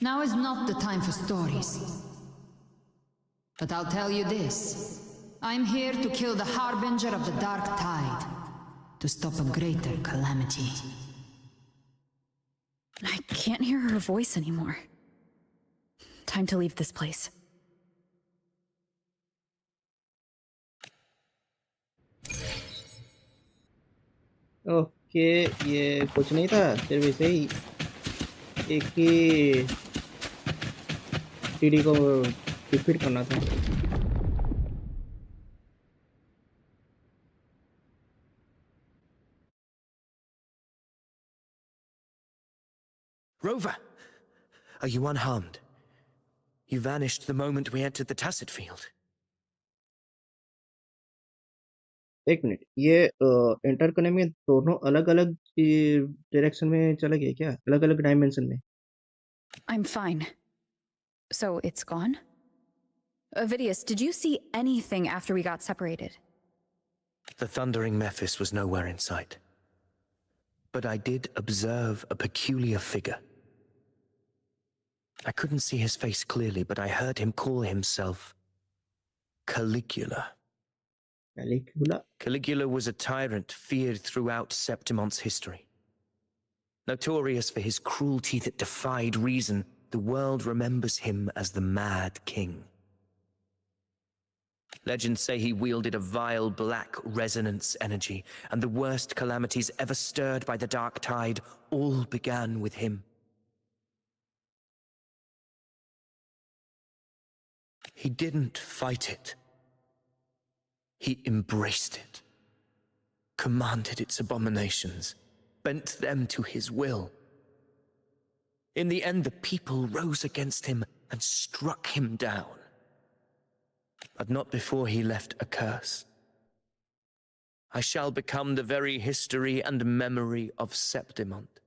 Now is not the time for stories. But I'll tell you this. I'm here to kill the harbinger of the dark tide. To stop a greater calamity. I can't hear her voice anymore. Time to leave this place. Okay, ये कुछ नहीं था. सिर्फ ऐसे ही एक ही TD को defeat करना था. Rover! Are you unharmed? You vanished the moment we entered the tacit field. एक मिनट. ये एंटर करने में दोनों अलग अलग डायरेक्शन में चले गए क्या? अलग अलग डायमेंशन में. I'm fine. So it's gone? Avidius, did you see anything after we got separated? The thundering Mephis was nowhere in sight. But I did observe a peculiar figure. I couldn't see his face clearly, but I heard him call himself Caligula. Caligula? Caligula was a tyrant feared throughout Septimont's history. Notorious for his cruelty that defied reason, the world remembers him as the Mad King. Legends say he wielded a vile black resonance energy, and the worst calamities ever stirred by the dark tide all began with him. He didn't fight it. He embraced it, commanded its abominations, bent them to his will. In the end, the people rose against him and struck him down. But not before he left a curse. I shall become the very history and memory of Septimont.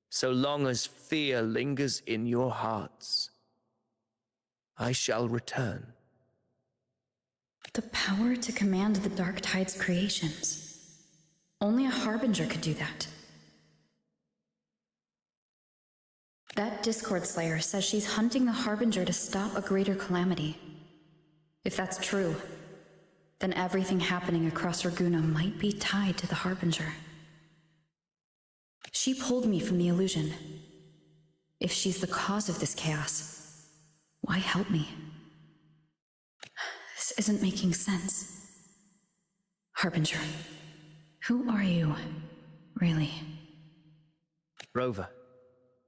So long as fear lingers in your hearts, I shall return. The power to command the Dark Tide's creations. Only a Harbinger could do that. That Discord Slayer says she's hunting the Harbinger to stop a greater calamity. If that's true, then everything happening across Ragunna might be tied to the Harbinger. She pulled me from the illusion. If she's the cause of this chaos, why help me? This isn't making sense. Harbinger, who are you, really? Rover,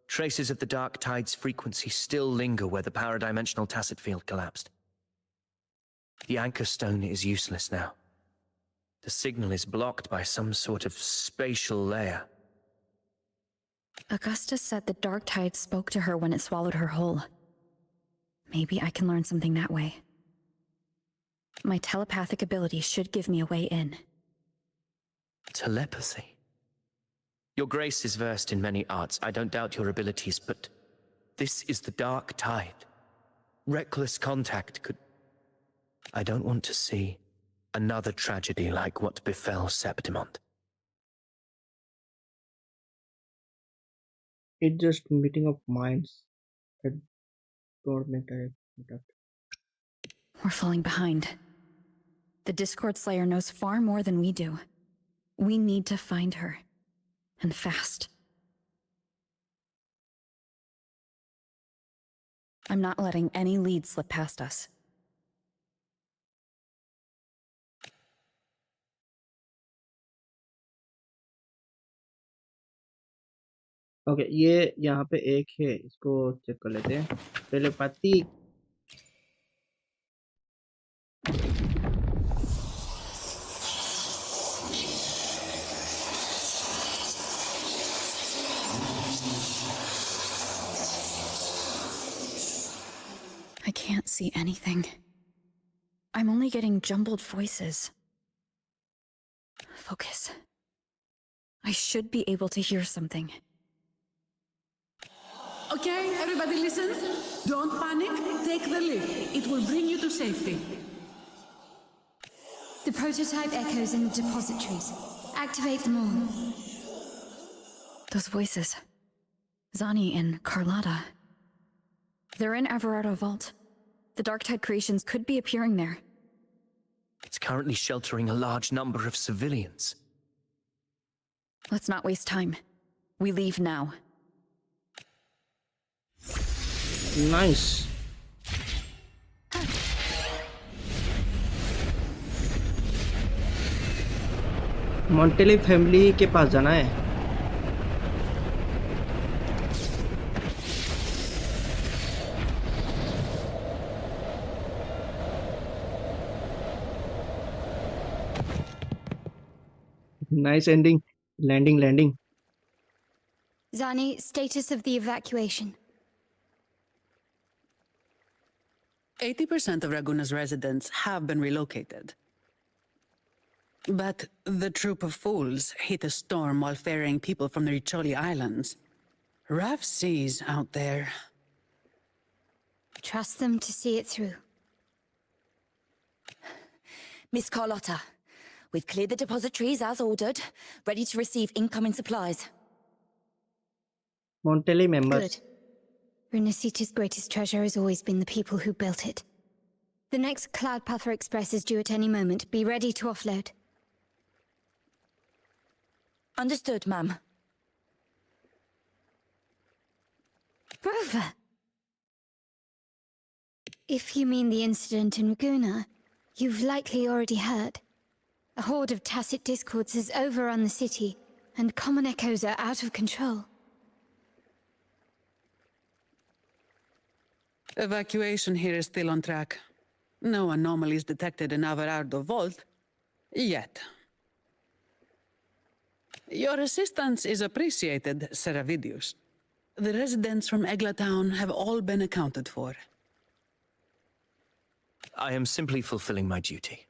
traces of the Dark Tide's frequency still linger where the power-dimensional tacit field collapsed. The anchor stone is useless now. The signal is blocked by some sort of spatial layer. Augusta said the Dark Tide spoke to her when it swallowed her whole. Maybe I can learn something that way. My telepathic ability should give me a way in. Telepathy? Your Grace is versed in many arts. I don't doubt your abilities, but this is the Dark Tide. Reckless contact could... I don't want to see another tragedy like what befell Septimont. It's just meeting of minds. I don't make a contact. We're falling behind. The Discord Slayer knows far more than we do. We need to find her. And fast. I'm not letting any lead slip past us. Okay, ये यहाँ पे एक है, इसको check कर लेते हैं। Telepathy I can't see anything. I'm only getting jumbled voices. Focus. I should be able to hear something. Okay, everybody listen. Don't panic. Take the lift. It will bring you to safety. The prototype echoes in the depositories. Activate them all. Those voices. Zani and Carlotta. They're in Everardo Vault. The Dark Tide creations could be appearing there. It's currently sheltering a large number of civilians. Let's not waste time. We leave now. Nice. Montelli family के पास जाना है। Nice ending, landing. Zani, status of the evacuation. 80% of Ragunna's residents have been relocated. But the troop of fools hit a storm while ferrying people from the Riccioli Islands. Rough seas out there. Trust them to see it through. Miss Carlotta, we've cleared the depositories as ordered, ready to receive incoming supplies. Montelli members. Good. Runacita's greatest treasure has always been the people who built it. The next Cloudpather Express is due at any moment. Be ready to offload. Understood, ma'am. Rover! If you mean the incident in Ragunna, you've likely already heard. A horde of tacit discords has overrun the city, and common echoes are out of control. Evacuation here is still on track. No anomalies detected in Everardo Vault. Yet. Your assistance is appreciated, Seravidius. The residents from Eglatown have all been accounted for. I am simply fulfilling my duty.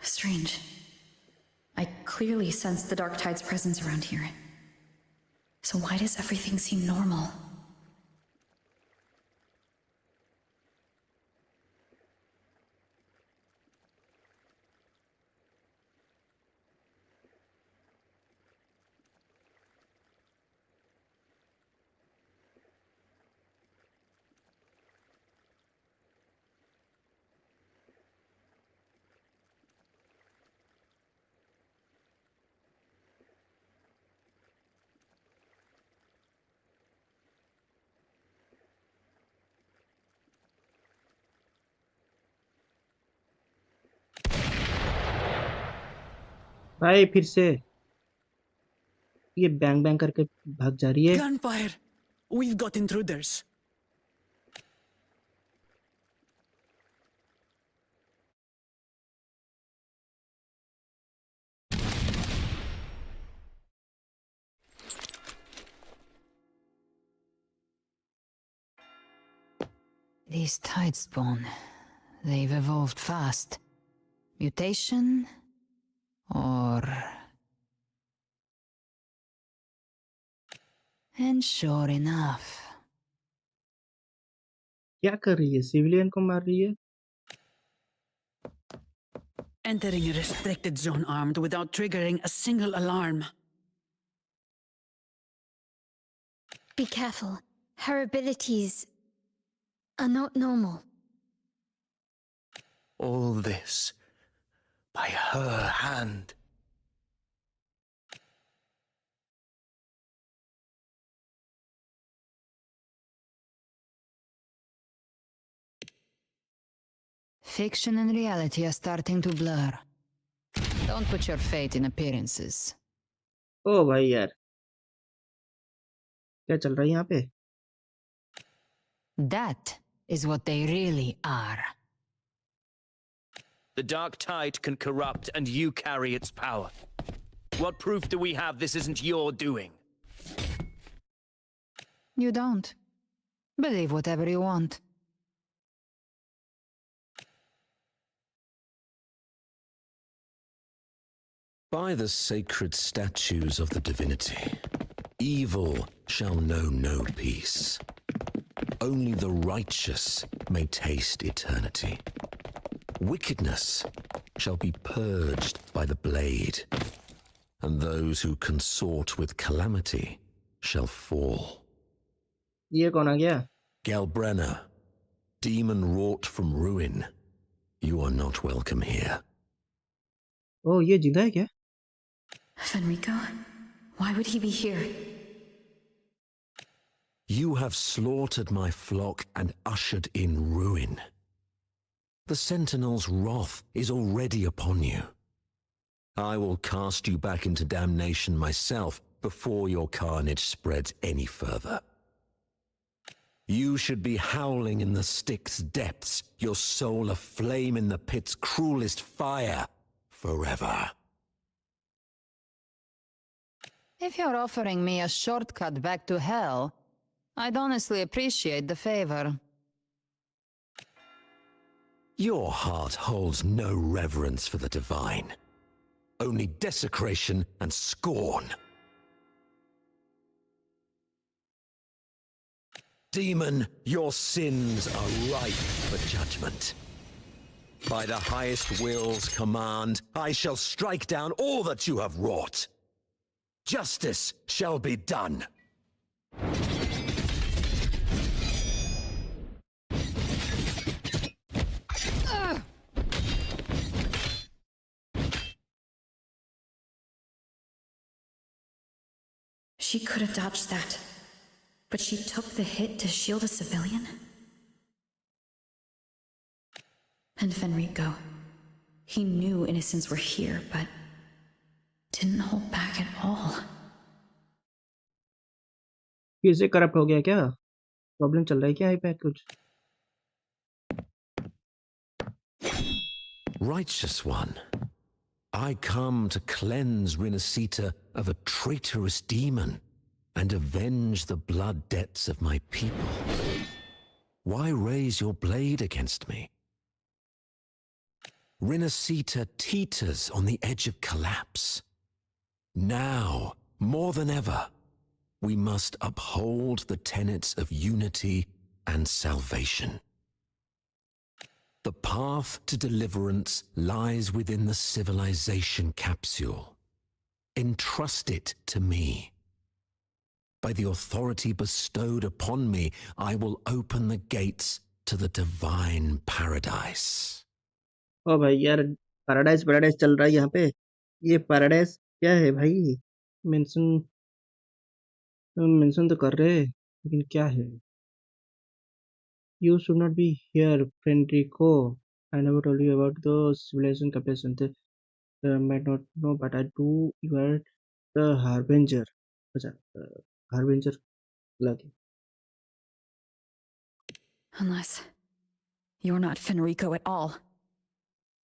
Strange. I clearly sense the Dark Tide's presence around here. So why does everything seem normal? भाई फिर से ये bang bang करके भाग जा रही है। Gunfire! We've got intruders. These tide spawn, they've evolved fast. Mutation? Or... And sure enough. क्या कर रही है? सिविलियन को मार रही है। Entering a restricted zone armed without triggering a single alarm. Be careful. Her abilities are not normal. All this by her hand. Fiction and reality are starting to blur. Don't put your fate in appearances. ओ भाई यार, क्या चल रहा है यहाँ पे? That is what they really are. The dark tide can corrupt, and you carry its power. What proof do we have this isn't your doing? You don't. Believe whatever you want. By the sacred statues of the divinity, evil shall know no peace. Only the righteous may taste eternity. Wickedness shall be purged by the blade, and those who consort with calamity shall fall. ये कौन आ गया? Galbrenna, demon wrought from ruin, you are not welcome here. ओ ये जिंदा है क्या? Fenrico? Why would he be here? You have slaughtered my flock and ushered in ruin. The Sentinel's wrath is already upon you. I will cast you back into damnation myself before your carnage spreads any further. You should be howling in the Styx's depths, your soul aflame in the pit's cruelest fire, forever. If you're offering me a shortcut back to hell, I'd honestly appreciate the favor. Your heart holds no reverence for the divine. Only desecration and scorn. Demon, your sins are ripe for judgment. By the highest will's command, I shall strike down all that you have wrought. Justice shall be done. She could have dodged that, but she took the hit to shield a civilian? And Fenrico, he knew innocents were here, but didn't hold back at all. फिर से corrupt हो गया क्या? Problem चल रहा है क्या iPad कुछ? Righteous one, I come to cleanse Rinasita of a traitorous demon and avenge the blood debts of my people. Why raise your blade against me? Rinasita teeters on the edge of collapse. Now, more than ever, we must uphold the tenets of unity and salvation. The path to deliverance lies within the civilization capsule. Entrust it to me. By the authority bestowed upon me, I will open the gates to the divine paradise. ओ भाई यार, paradise paradise चल रहा है यहाँ पे। ये paradise क्या है भाई? मेंशन मेंशन तो कर रहे हैं, लेकिन क्या है? You should not be here, Federico. I never told you about the civilization capacity. might not know, but I do. You are the Harbinger. अच्छा, Harbinger लगे. Unless you're not Fenrico at all.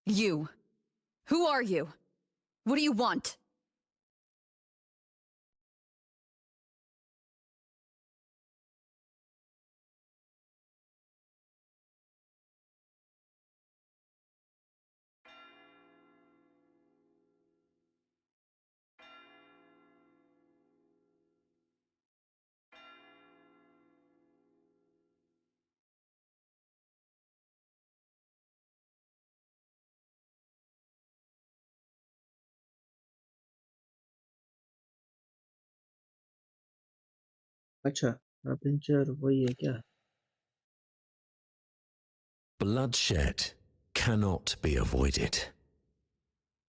You. Who are you? What do you want? अच्छा, Harbinger वही है क्या? Bloodshed cannot be avoided.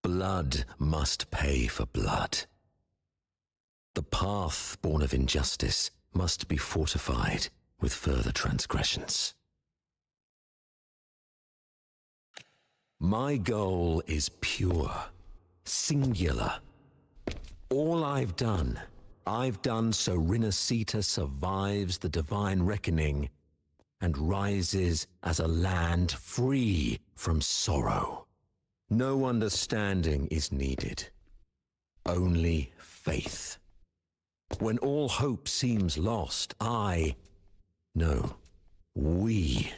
Blood must pay for blood. The path born of injustice must be fortified with further transgressions. My goal is pure, singular. All I've done so Rinasita survives the divine reckoning and rises as a land free from sorrow. No understanding is needed, only faith. When all hope seems lost, we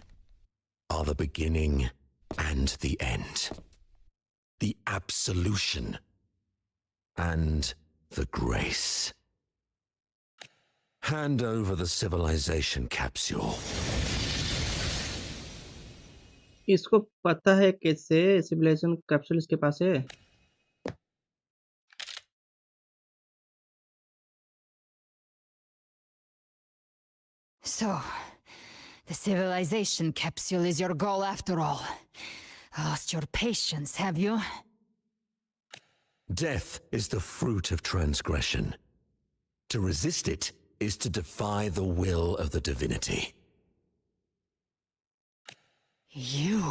are the beginning and the end. The absolution and the grace. Hand over the civilization capsule. इसको पता है कैसे civilisation capsule इसके पास है? So, the civilization capsule is your goal after all. Lost your patience, have you? Death is the fruit of transgression. To resist it is to defy the will of the divinity. You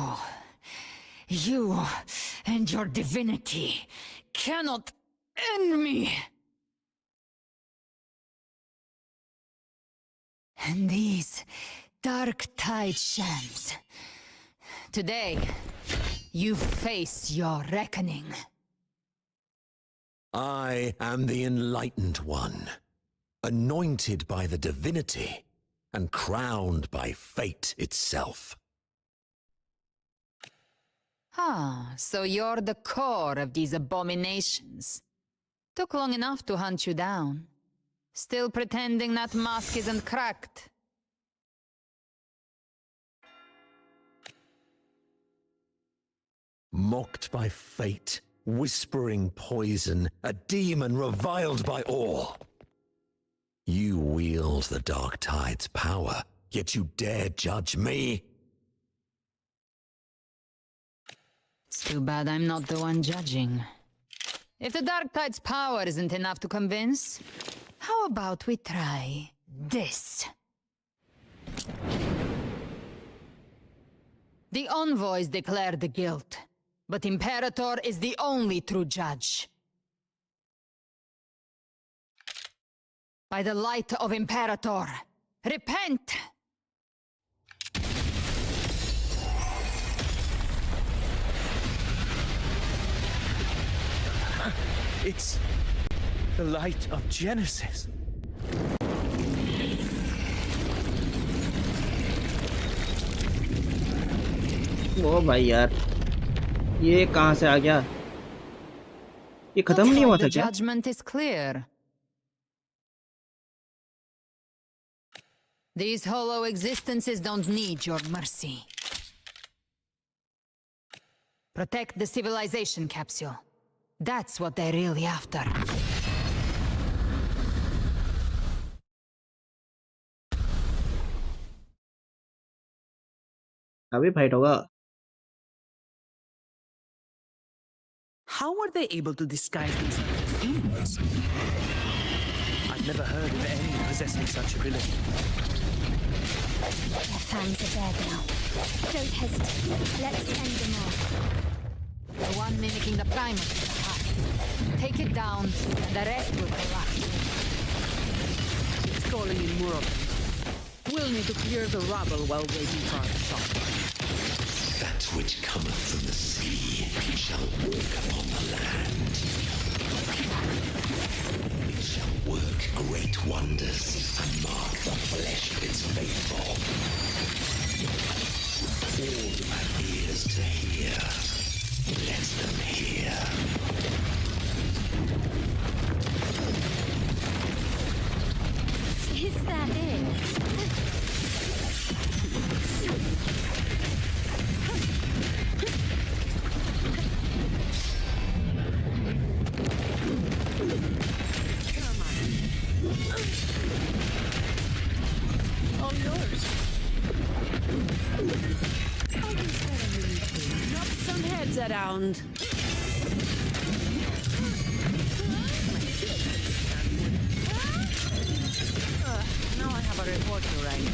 and your divinity cannot end me. And these dark tide shams. Today, you face your reckoning. I am the enlightened one, anointed by the divinity and crowned by fate itself. Ah, so you're the core of these abominations. Took long enough to hunt you down. Still pretending that mask isn't cracked. Mocked by fate, whispering poison, a demon reviled by all. You wield the dark tide's power, yet you dare judge me? It's too bad I'm not the one judging. If the dark tide's power isn't enough to convince, how about we try this? The envoys declare the guilt, but Imperator is the only true judge. By the light of Imperator, repent! It's the light of Genesis. ओ भाई यार, ये कहाँ से आ गया? ये खत्म नहीं हुआ था The क्या? judgment is clear. These hollow existences don't need your mercy. Protect the civilization capsule. That's what they're really after. अभी फाइट होगा. How were they able to disguise themselves as humans? I've never heard of any possessing such ability. Their fangs are bared now. Don't hesitate. Let's end them all. The one mimicking the primus in the heart. Take it down, and the rest will collapse. It's calling in more of them. We'll need to clear the rubble while waiting for our shot. That which cometh from the sea shall walk upon the land. It shall work great wonders and mark the flesh of its faithful. All who have ears to hear, let them hear. Is that it? All yours. Knock some heads around. Now I have a report to write.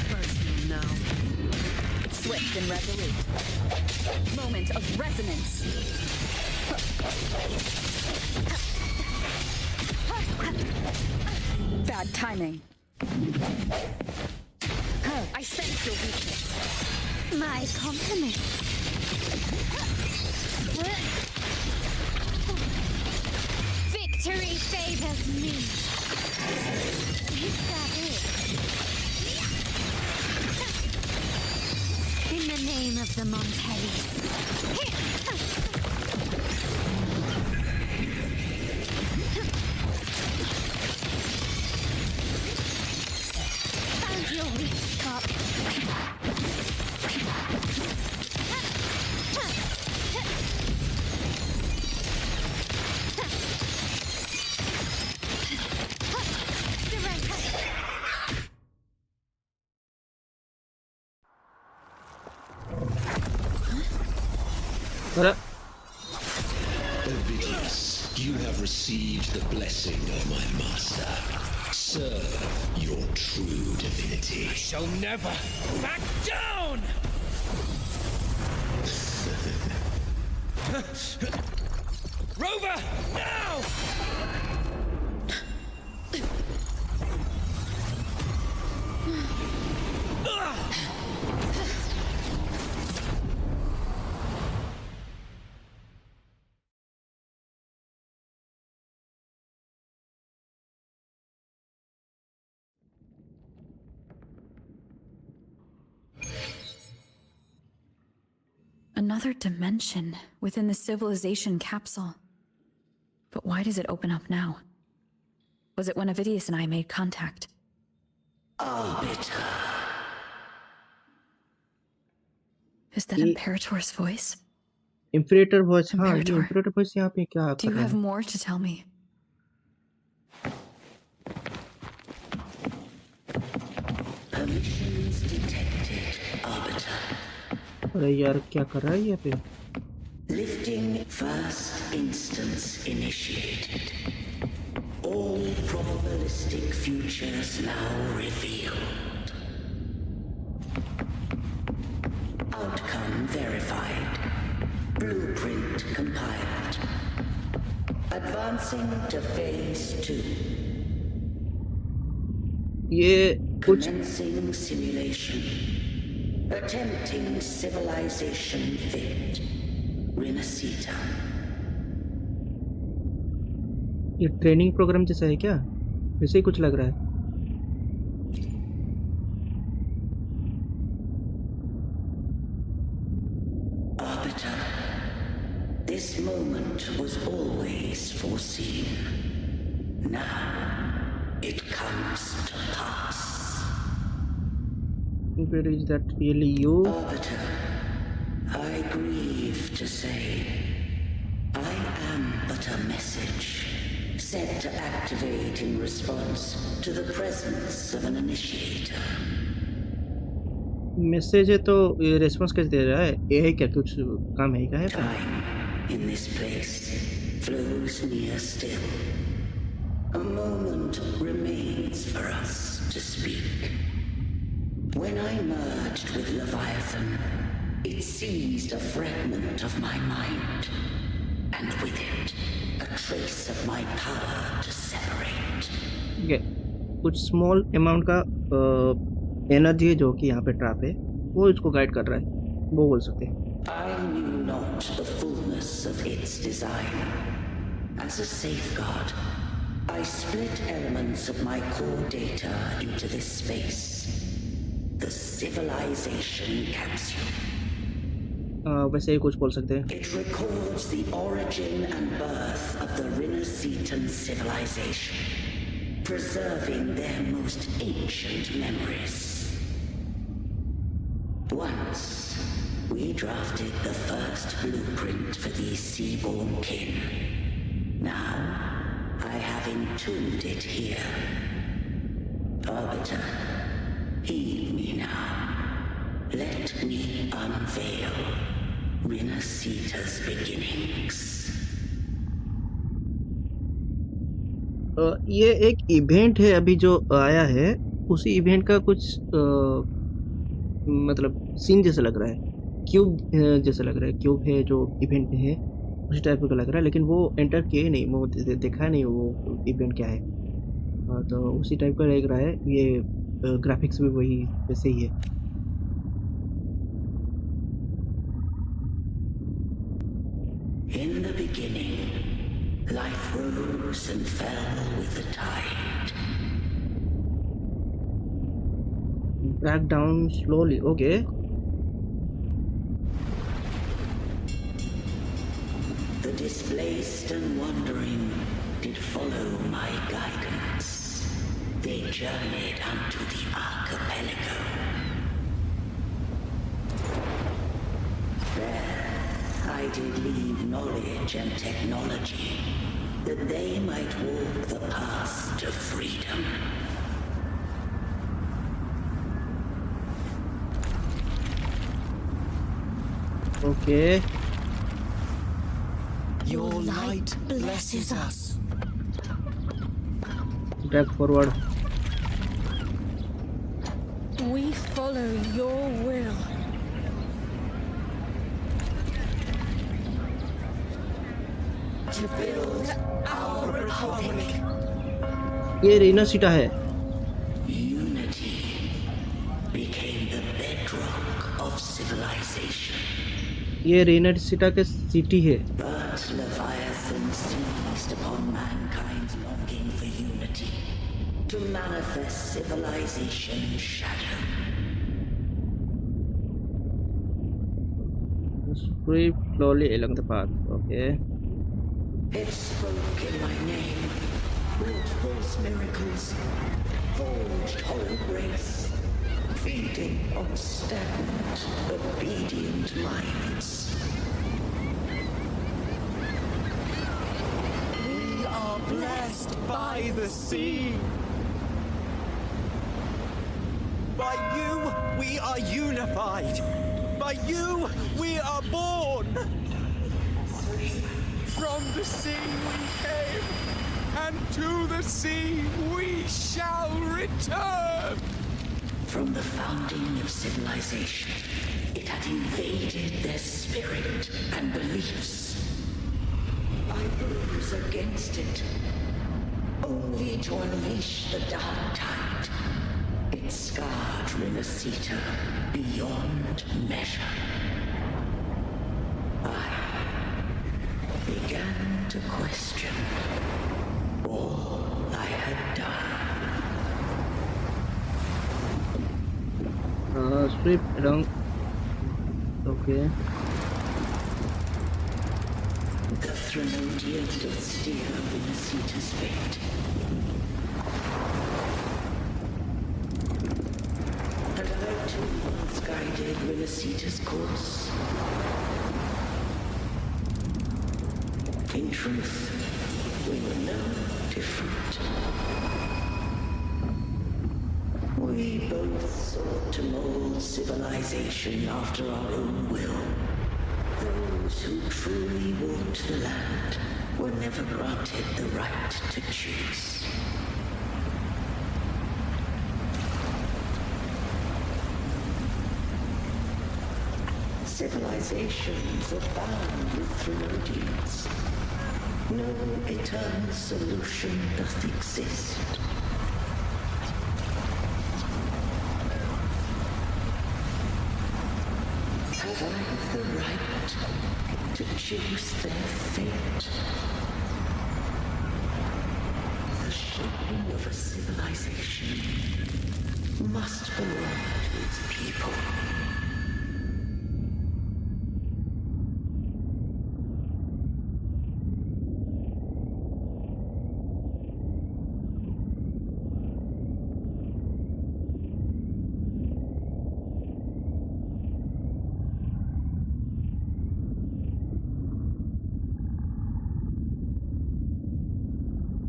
Personal now. Swift and resolute. Moment of resonance. Bad timing. I sense your weakness. My compliment. Victory favors me. Is that it? In the name of the Montellis. Found your weak spot. Ovidius, you have received the blessing of my master. Serve your true divinity. I shall never back down! Rover, now! Another dimension within the civilization capsule. But why does it open up now? Was it when Ovidius and I made contact? Arbiter. Is that Imperator's voice? Imperator voice, हाँ ये Imperator. Imperator voice यहाँ पे क्या Do कर you रहा have है? more to tell me? Permissions detected, Arbiter. अरे यार क्या कर रहा है ये पे? Lifting first instance initiated. All probabilistic futures now revealed. Outcome verified. Blueprint compiled. Advancing to phase 2. ये कुछ Commencing simulation. Attempting civilization fit. Renacita. ये ट्रेनिंग प्रोग्राम जैसा है क्या? वैसे ही कुछ लग रहा है. Arbiter, this moment was always foreseen. Now it comes to pass. Where is that really you? Arbiter, I grieve to say, I am but a message set to activate in response to the presence of an initiator. Message है तो ये response कैसे दे रहा है? AI क्या कुछ काम है क्या है? Time in this place flows near still. A moment remains for us to speak. When I merged with Leviathan, It seized a fragment of my mind, and with it, a trace of my power to separate. Okay. कुछ small amount का energy है जो कि यहाँ पे trap है, वो इसको गाइड कर रहा है, वो बोल सकते हैं। I knew not the fullness of its design. As a safeguard, I split elements of my core data into this space. The civilization capsule. वैसे ही कुछ बोल सकते हैं। It records the origin and birth of the Rinnocetan civilization, preserving their most ancient memories. Once, we drafted the first blueprint for these seaborn kin. Now, I have entombed it here. Arbiter, heed me now. Let me unveil Rinnocetan's beginnings. ये एक event है अभी जो आया है, उसी event का कुछ मतलब सीन जैसा लग रहा है, क्यूब जैसा लग रहा है, क्यूब है जो इवेंट है उसी टाइप का लग रहा है, लेकिन वो एंटर किए नहीं, वो देखा नहीं वो इवेंट क्या है। तो उसी टाइप का लग रहा है, ये ग्राफिक्स भी वही वैसे ही है। In the beginning, life rose and fell with the tide. Back down slowly, okay. The displaced and wandering did follow my guidance. They journeyed unto the archipelago. There, I did leave knowledge and technology, that they might walk the path to freedom. Okay. Your light blesses us. Drag forward. We follow your will. To build our republic. ये रीनासीटा है। Unity became the bedrock of civilization. ये रीनासीटा के city है। But Leviathan seized upon mankind's longing for unity to manifest civilization's shadow. Sweep slowly along the path. Okay. It spoke in my name, wrought false miracles, forged whole race, feeding on stagnant, obedient minds. We are blessed by the sea. By you, we are unified. By you, we are born. From the sea we came, and to the sea we shall return. From the founding of civilization, it had invaded their spirit and beliefs. I rose against it, only to unleash the dark tide. It scarred Rinnoseta beyond measure. I began to question all I had done. Sweep along. Okay. The Threnodian doth steer Rinnoseta's fate. And I too once guided Rinnoseta's course. In truth, we were no different. We both sought to mold civilization after our own will. Those who truly walked the land were never granted the right to choose. civilizations abound with Trinodians. No eternal solution doth exist. Have I the right to choose their fate? The shaping of a civilization must belong to its people.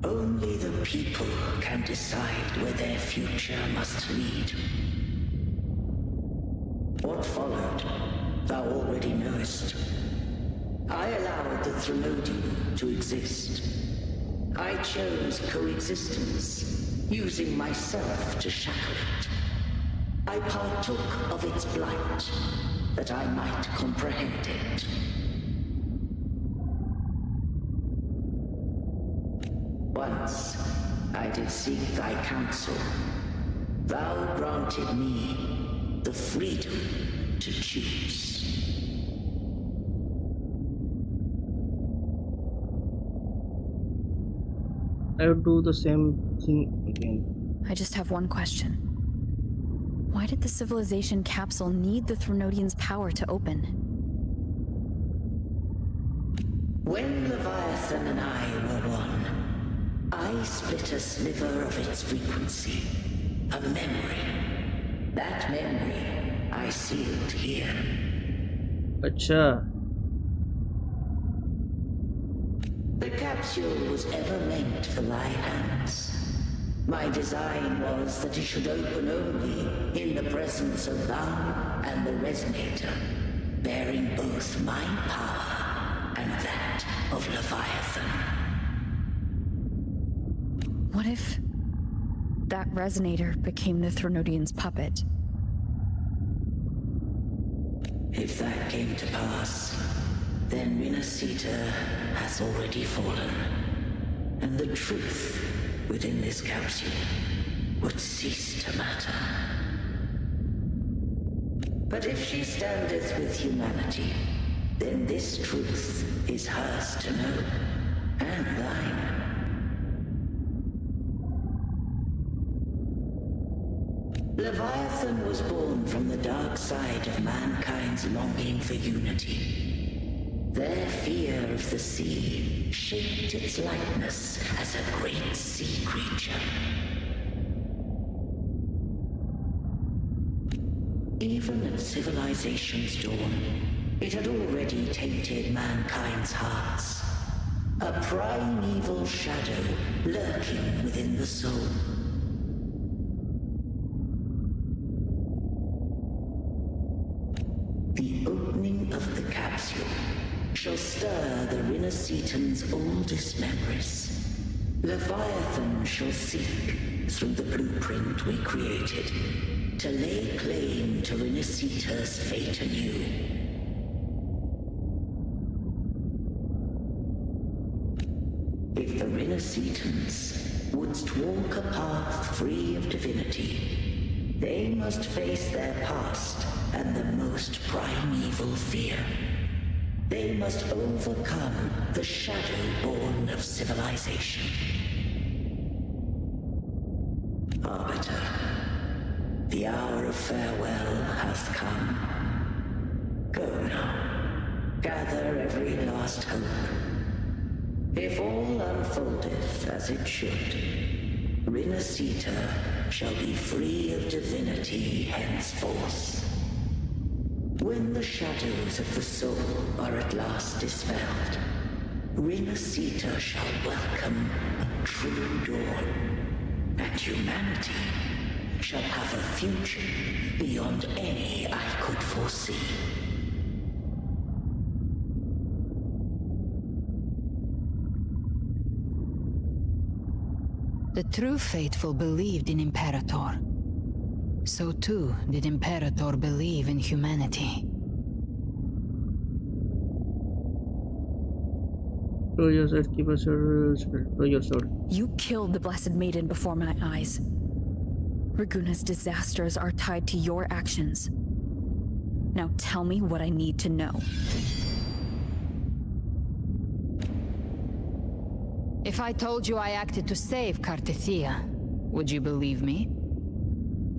Only the people can decide where their future must lead. What followed, thou already knowest. I allowed the Trinodian to exist. I chose coexistence, using myself to shackle it. I partook of its blight, that I might comprehend it. Once I did seek thy counsel. Thou granted me the freedom to choose. I would do the same thing again. I just have one question. Why did the civilization capsule need the Trinodian's power to open? When Leviathan and I were one, I split a sliver of its frequency, a memory. That memory I sealed here. Acha. The capsule was ever meant for thy hands. My design was that it should open only in the presence of thou and the resonator, bearing both my power and that of Leviathan. What if that resonator became the Trinodian's puppet? If that came to pass, then Rinasita has already fallen, and the truth within this capsule would cease to matter. But if she standeth with humanity, then this truth is hers to know, and thine. Leviathan was born from the dark side of mankind's longing for unity. Their fear of the sea shaped its likeness as a great sea creature. Even at civilization's dawn, it had already tainted mankind's hearts. A primeval shadow lurking within the soul. The opening of the capsule shall stir the Rinascitan's oldest memories. Leviathan shall seek, through the blueprint we created, to lay claim to Rinascita's fate anew. If the Rinascitans wouldst walk a path free of divinity, they must face their past and the most primeval fear. They must overcome the shadow born of civilization. Arbiter, the hour of farewell hath come. Go now, gather every last hope. If all unfoldeth as it should, Rinascita shall be free of divinity henceforth. When the shadows of the soul are at last dispelled, Rinascita shall welcome a true dawn, and humanity shall have a future beyond any I could foresee. The true faithful believed in Imperator. So too did Imperator believe in humanity. Throw your sword, keep your sword, throw your sword. You killed the Blessed Maiden before my eyes. Raguna's disasters are tied to your actions. Now tell me what I need to know. If I told you I acted to save Cartethia, would you believe me?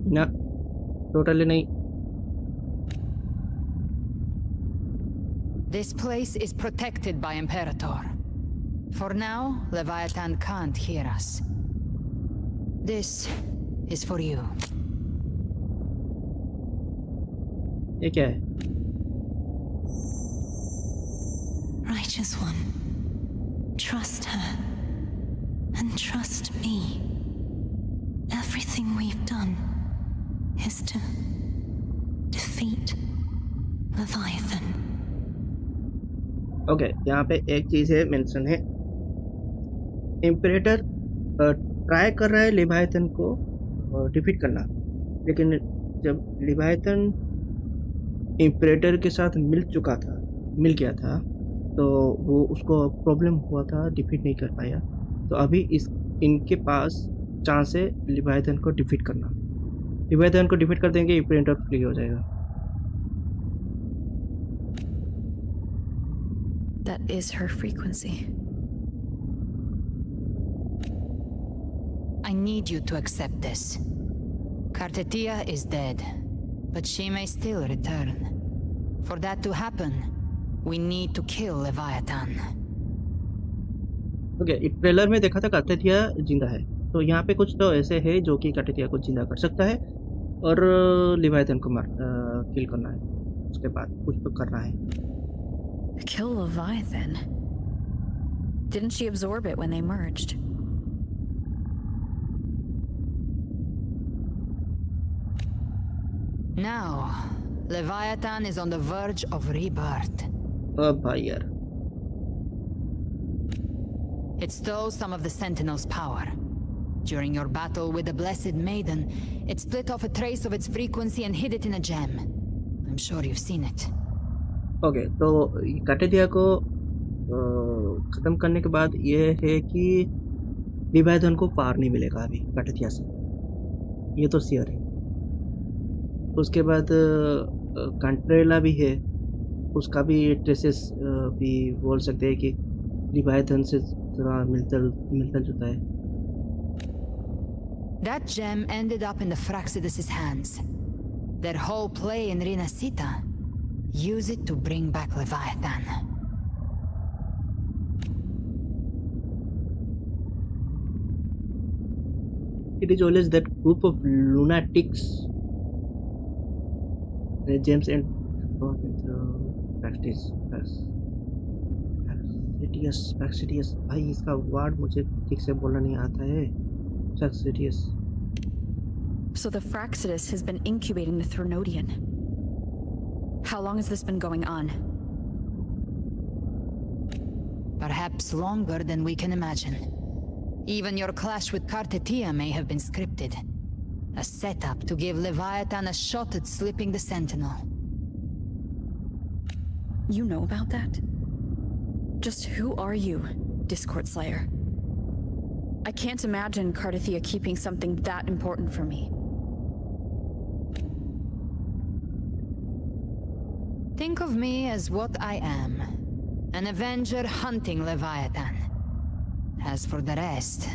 No, totally nahi. This place is protected by Imperator. For now, Leviathan can't hear us. This is for you. ये क्या है? Righteous One, trust her. And trust me. Everything we've done is to defeat Leviathan. Okay, यहाँ पे एक चीज है, mention है, इम्परेटर try कर रहा है लिवायथन को डिफीट करना, लेकिन जब लिवायथन इम्परेटर के साथ मिल गया था, तो वो उसको प्रॉब्लम हुआ था, डिफीट नहीं कर पाया। तो अभी इनके पास चांस है लिवायथन को डिफीट करना। लिवायथन को डिफीट कर देंगे, इम्परेटर फ्री हो जाएगा। That is her frequency. I need you to accept this. Cartethia is dead, but she may still return. For that to happen, we need to kill Leviathan. Okay, एक trailer में देखा था कार्टेथिया जिंदा है, तो यहाँ पे कुछ तो ऐसे है जो कि कार्टेथिया को जिंदा कर सकता है और लिवायथन को किल करना है, उसके बाद कुछ तो करना है। Kill Leviathan? Didn't she absorb it when they merged? Now, Leviathan is on the verge of rebirth. भाई यार, It stole some of the Sentinel's power. During your battle with the Blessed Maiden, it split off a trace of its frequency and hid it in a gem. I'm sure you've seen it. Okay, तो कार्टेथिया को ख़त्म करने के बाद ये है कि लिवायथन को पार नहीं मिलेगा अभी कार्टेथिया से, ये तो श्योर है। उसके बाद कंट्रेला भी है, उसका भी ट्रेसेस भी बोल सकते हैं कि लिवायथन से थोड़ा मिलता जुलता है। That gem ended up in the Fraxidus' hands. Their whole play in Rinasita. Use it to bring back Leviathan. It is always that group of lunatics. James and Praxidus. भाई इसका वर्ड मुझे ठीक से बोलना नहीं आता है। Praxidus. So the Fraxidus has been incubating the Threnodian. How long has this been going on? Perhaps longer than we can imagine. Even your clash with Cartethia may have been scripted. A setup to give Leviathan a shot at slipping the Sentinel. You know about that? Just who are you, Discord Slayer? I can't imagine Cartethia keeping something that important from me. Think of me as what I am. An Avenger hunting Leviathan. As for the rest...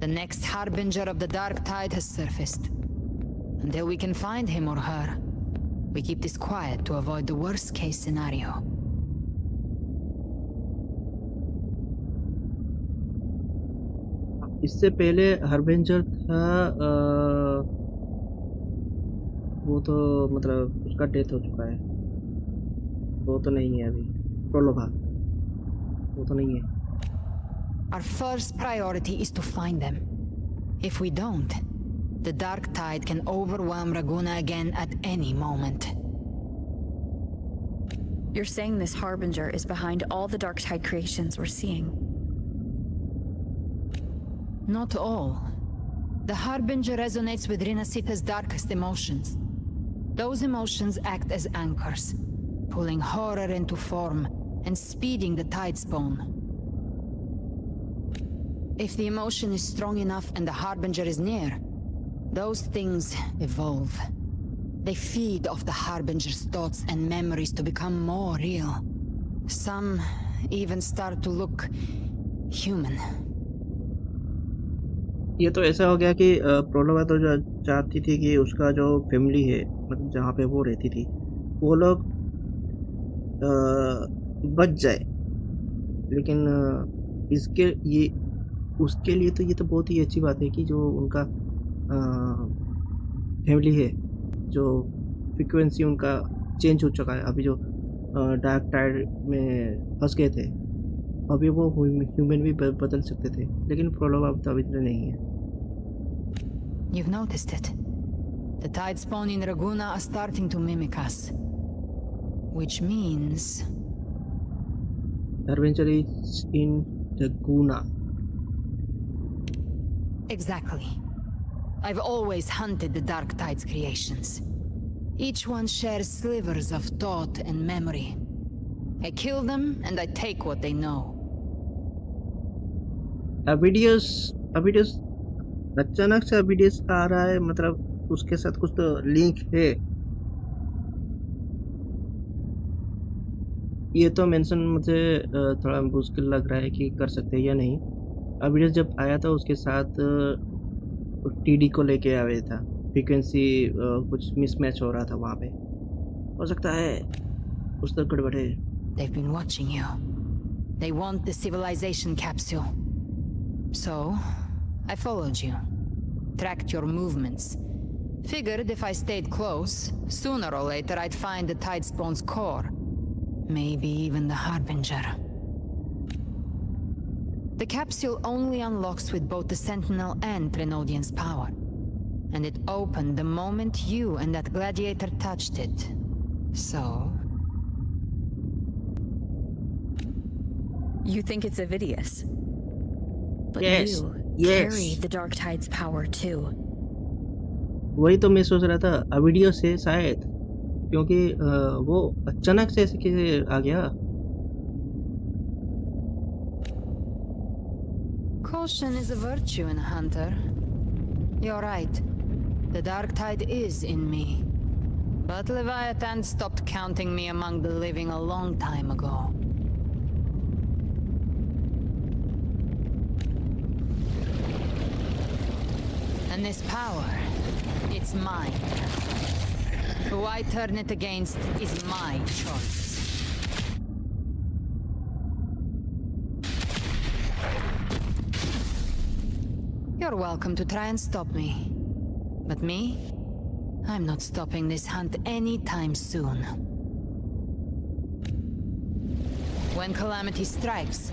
The next Harbinger of the Dark Tide has surfaced. Until we can find him or her, we keep this quiet to avoid the worst-case scenario. इससे पहले harbinger था, वो तो मतलब उसका death हो चुका है, वो तो नहीं है अभी। प्रोलोभा वो तो नहीं है। Our first priority is to find them. If we don't, the Dark Tide can overwhelm Raguna again at any moment. You're saying this Harbinger is behind all the Dark Tide creations we're seeing? Not all. The Harbinger resonates with Rinasita's darkest emotions. Those emotions act as anchors, pulling horror into form and speeding the tide spawn. If the emotion is strong enough and the Harbinger is near, those things evolve. They feed off the Harbinger's thoughts and memories to become more real. Some even start to look human. ये तो ऐसा हो गया कि प्रोलोवा तो जो चाहती थी कि उसका जो फैमिली है, मतलब जहाँ पे वो रहती थी, वो लोग बच जाए, लेकिन उसके लिए तो ये तो बहुत ही अच्छी बात है कि जो उनका फैमिली है, जो फ्रीक्वेंसी उनका चेंज हो चुका है। अभी जो डार्क टाइड में फंस गए थे, अभी वो ह्यूमन भी बदल सकते थे, लेकिन प्रोलोवा अब तो अभी तक नहीं है। You've noticed it. The tide spawn in Raguna are starting to mimic us. Which means... Harbinger is in Raguna. Exactly. I've always hunted the Dark Tide's creations. Each one shares slivers of thought and memory. I kill them and I take what they know. Videos अचानक से videos आ रहा है, मतलब उसके साथ कुछ तो link है। ये तो मेंशन मुझे थोड़ा मुश्किल लग रहा है कि कर सकते हैं या नहीं। वीडियोस जब आया था उसके साथ टीडी को लेके आया था, फ्रीक्वेंसी कुछ मिसमैच हो रहा था वहाँ पे। हो सकता है उस तक गड़बड़ है। They've been watching you. They want the civilization capsule. So, I followed you. Tracked your movements. Figured if I stayed close, sooner or later I'd find the tide spawn's core. Maybe even the Harbinger. The capsule only unlocks with both the Sentinel and Trenodian's power. And it opened the moment you and that gladiator touched it. So... You think it's Avidius? But yes, you carry the Dark Tide's power too. वही तो मैं सोच रहा था, अविडियो से शायद, क्योंकि वो अचानक से ऐसे कैसे आ गया। Caution is a virtue in a hunter. You're right. The Dark Tide is in me. But Leviathan stopped counting me among the living a long time ago. And this power, it's mine. Who I turn it against is my choice. You're welcome to try and stop me. But me? I'm not stopping this hunt anytime soon. When calamity strikes,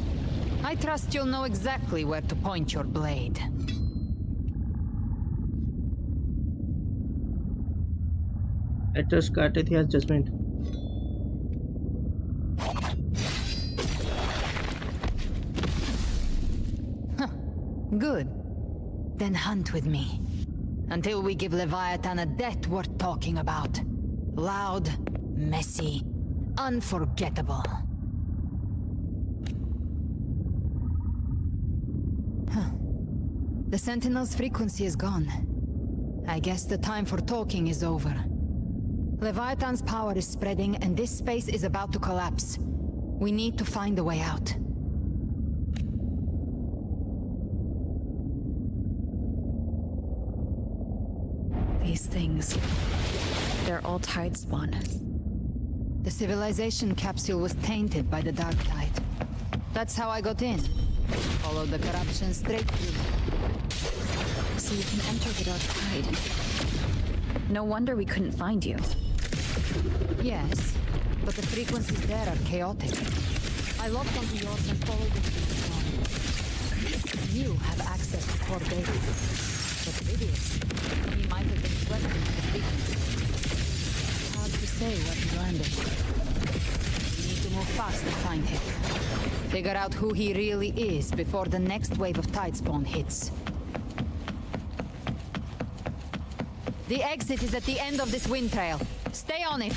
I trust you'll know exactly where to point your blade. I trust Cartesia's judgment. Good. Then hunt with me. Until we give Leviathan a death worth talking about. Loud, messy, unforgettable. The Sentinel's frequency is gone. I guess the time for talking is over. Leviathan's power is spreading and this space is about to collapse. We need to find a way out. These things, they're all tide spawn. The civilization capsule was tainted by the Dark Tide. That's how I got in. Followed the corruption straight through. So you can enter the Dark Tide. No wonder we couldn't find you. Yes, but the frequencies there are chaotic. I locked onto yours and followed it to the storm. You have access to core data. But Vidius, he might have been swept into the frequency. Hard to say where he landed. We need to move fast to find him. Figure out who he really is before the next wave of tide spawn hits. The exit is at the end of this wind trail. Stay on it.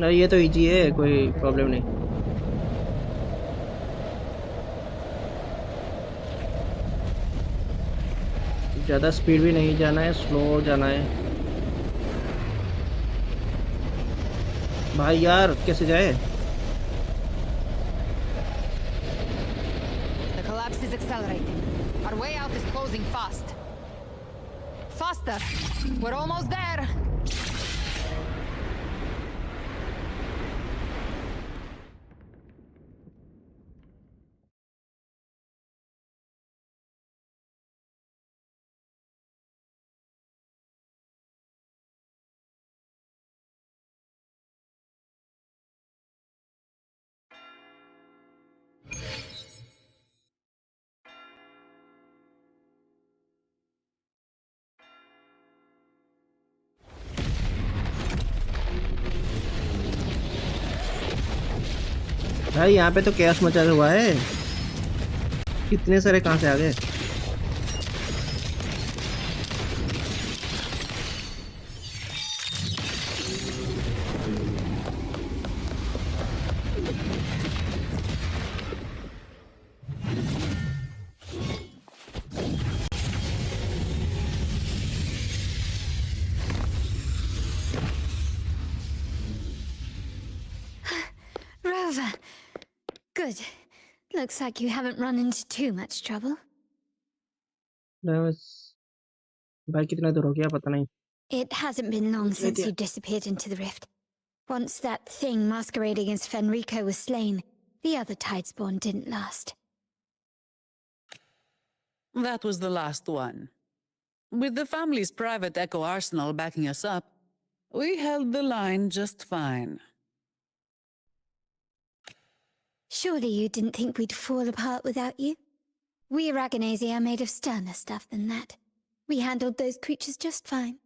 नहीं ये तो easy है, कोई problem नहीं। ज़्यादा speed भी नहीं जाना है, स्लो जाना है। भाई यार कैसे जाए? The collapse is accelerating. Our way out is closing fast. Faster! We're almost there! भाई यहाँ पे तो कैश मचा हुआ है, कितने सारे कहाँ से आ गए? Rover. Good. Looks like you haven't run into too much trouble. बस भाई कितना दूर हो गया पता नहीं। It hasn't been long since Yeah. you disappeared into the rift. Once that thing masquerading as Fenrico was slain, the other Tidespawn didn't last. That was the last one. With the family's private echo arsenal backing us up, we held the line just fine. Surely you didn't think we'd fall apart without you? We Aragonese are made of sterner stuff than that. We handled those creatures just fine.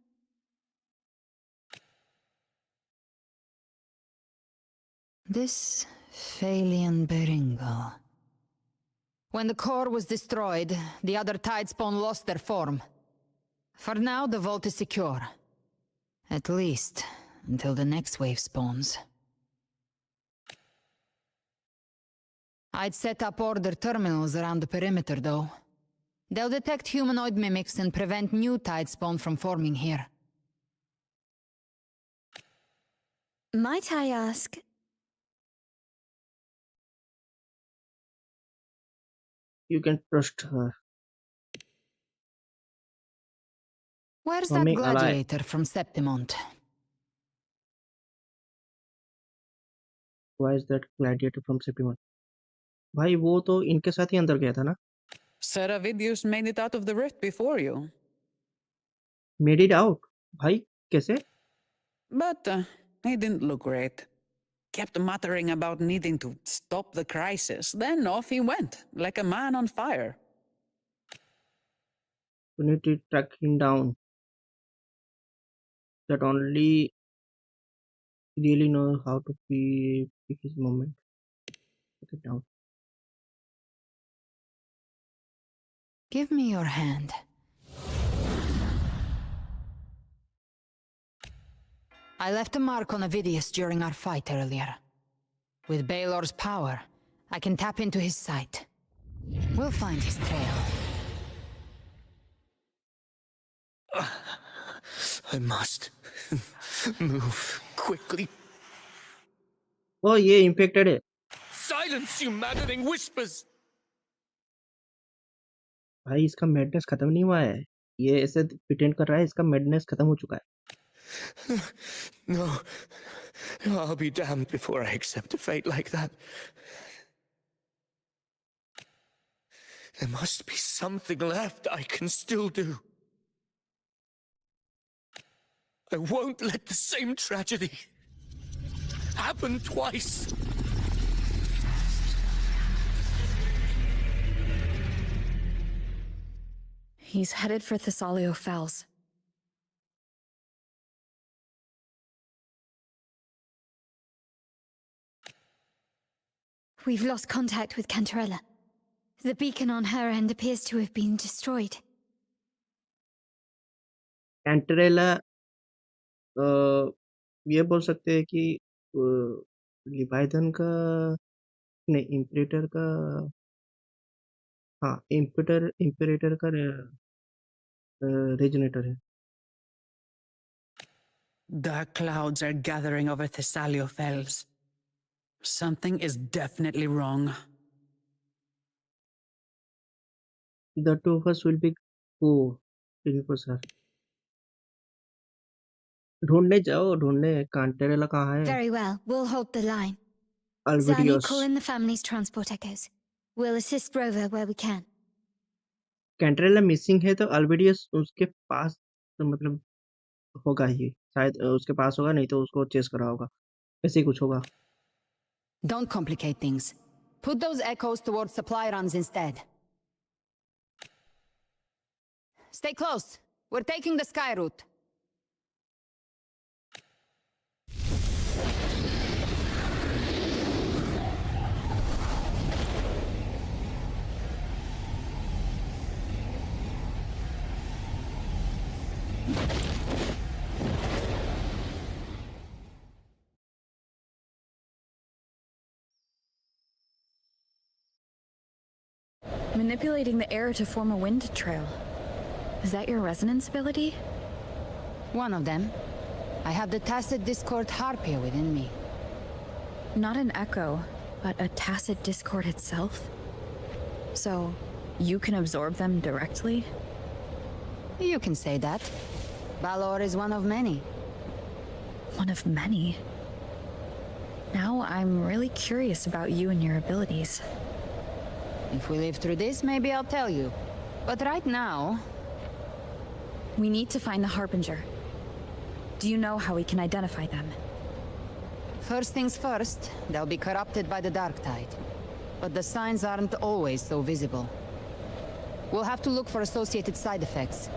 This Phalian Beringo. When the core was destroyed, the other Tidespawn lost their form. For now, the vault is secure. At least, until the next wave spawns. I'd set up order terminals around the perimeter, though. They'll detect humanoid mimics and prevent new Tidespawn from forming here. Might I ask... You can trust her. Where's that Humming ally. gladiator from Septimont? Why is that gladiator from Septimont? भाई वो तो इनके साथ ही अंदर गया था ना? Seravidius made it out of the rift before you. Made it out? भाई कैसे? But he didn't look great. Kept muttering about needing to stop the crisis. Then off he went, like a man on fire. We need to track him down. That only really know how to pick his moment. Take it down. Give me your hand. I left a mark on Avidius during our fight earlier. With Baelor's power, I can tap into his sight. We'll find his trail. I must move quickly. Oh ये infected है. Silence, you maddening whispers! भाई इसका madness खत्म नहीं हुआ है. ये ऐसे pretend कर रहा है इसका madness खत्म हो चुका है. No, I'll be damned before I accept a fate like that. There must be something left I can still do. I won't let the same tragedy happen twice. He's headed for Thessalio Fells. We've lost contact with Cantarella. The beacon on her end appears to have been destroyed. Cantarella ये बोल सकते हैं कि लिवाइथन का नहीं, इम्परेटर का। हाँ, इम्परेटर का रेजिनेटर है। Dark clouds are gathering over Thessalio Fells. Something is definitely wrong. The two of us will be go sir. ढूंढने जाओ, ढूंढने। कांटेरेला कहाँ है? Very well, we'll hold the line. Zani, अल्विडियोस। call in the family's transport echoes. We'll assist Rover where we can. Cantarella missing है तो अल्विडियोस उसके पास, तो मतलब होगा ही शायद, उसके पास होगा, नहीं तो उसको चेस करा होगा, ऐसे ही कुछ होगा। Don't complicate things. Put those echoes towards supply runs instead. Stay close. We're taking the sky route. Manipulating the air to form a wind trail. Is that your resonance ability? One of them. I have the tacit discord harpia within me. Not an echo, but a tacit discord itself? So, you can absorb them directly? You can say that. Balor is one of many. One of many? Now I'm really curious about you and your abilities. If we live through this, maybe I'll tell you. But right now... We need to find the Harbinger. Do you know how we can identify them? First things first, they'll be corrupted by the dark tide. But the signs aren't always so visible. We'll have to look for associated side effects,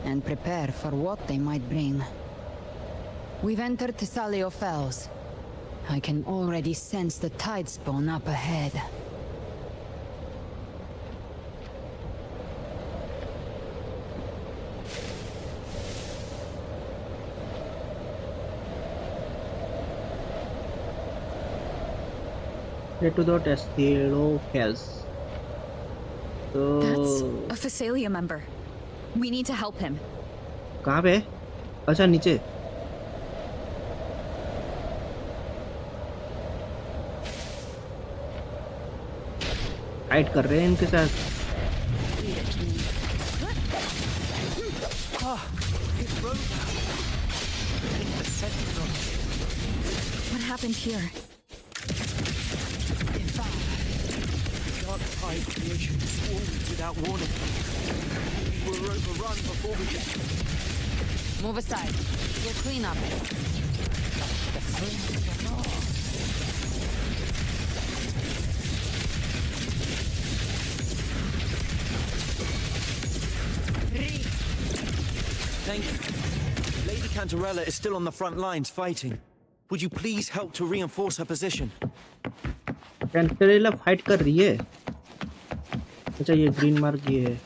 and prepare for what they might bring. We've entered Thessalio Fells. I can already sense the tide spawn up ahead. Head to the Thessalio Fells. That's तो a Phasalia member. We need to help him. कहाँ पे? अच्छा, नीचे। Fight कर रहे हैं इनके साथ। What happened here? Dark tide creation swarmed without warning. We were overrun before we could... Move aside. We'll clean up. The flames are lost. Thank you. Lady Cantarella is still on the front lines fighting. Would you please help to reinforce her position? Cantarella fight कर रही है। अच्छा, ये Green Marc ये है।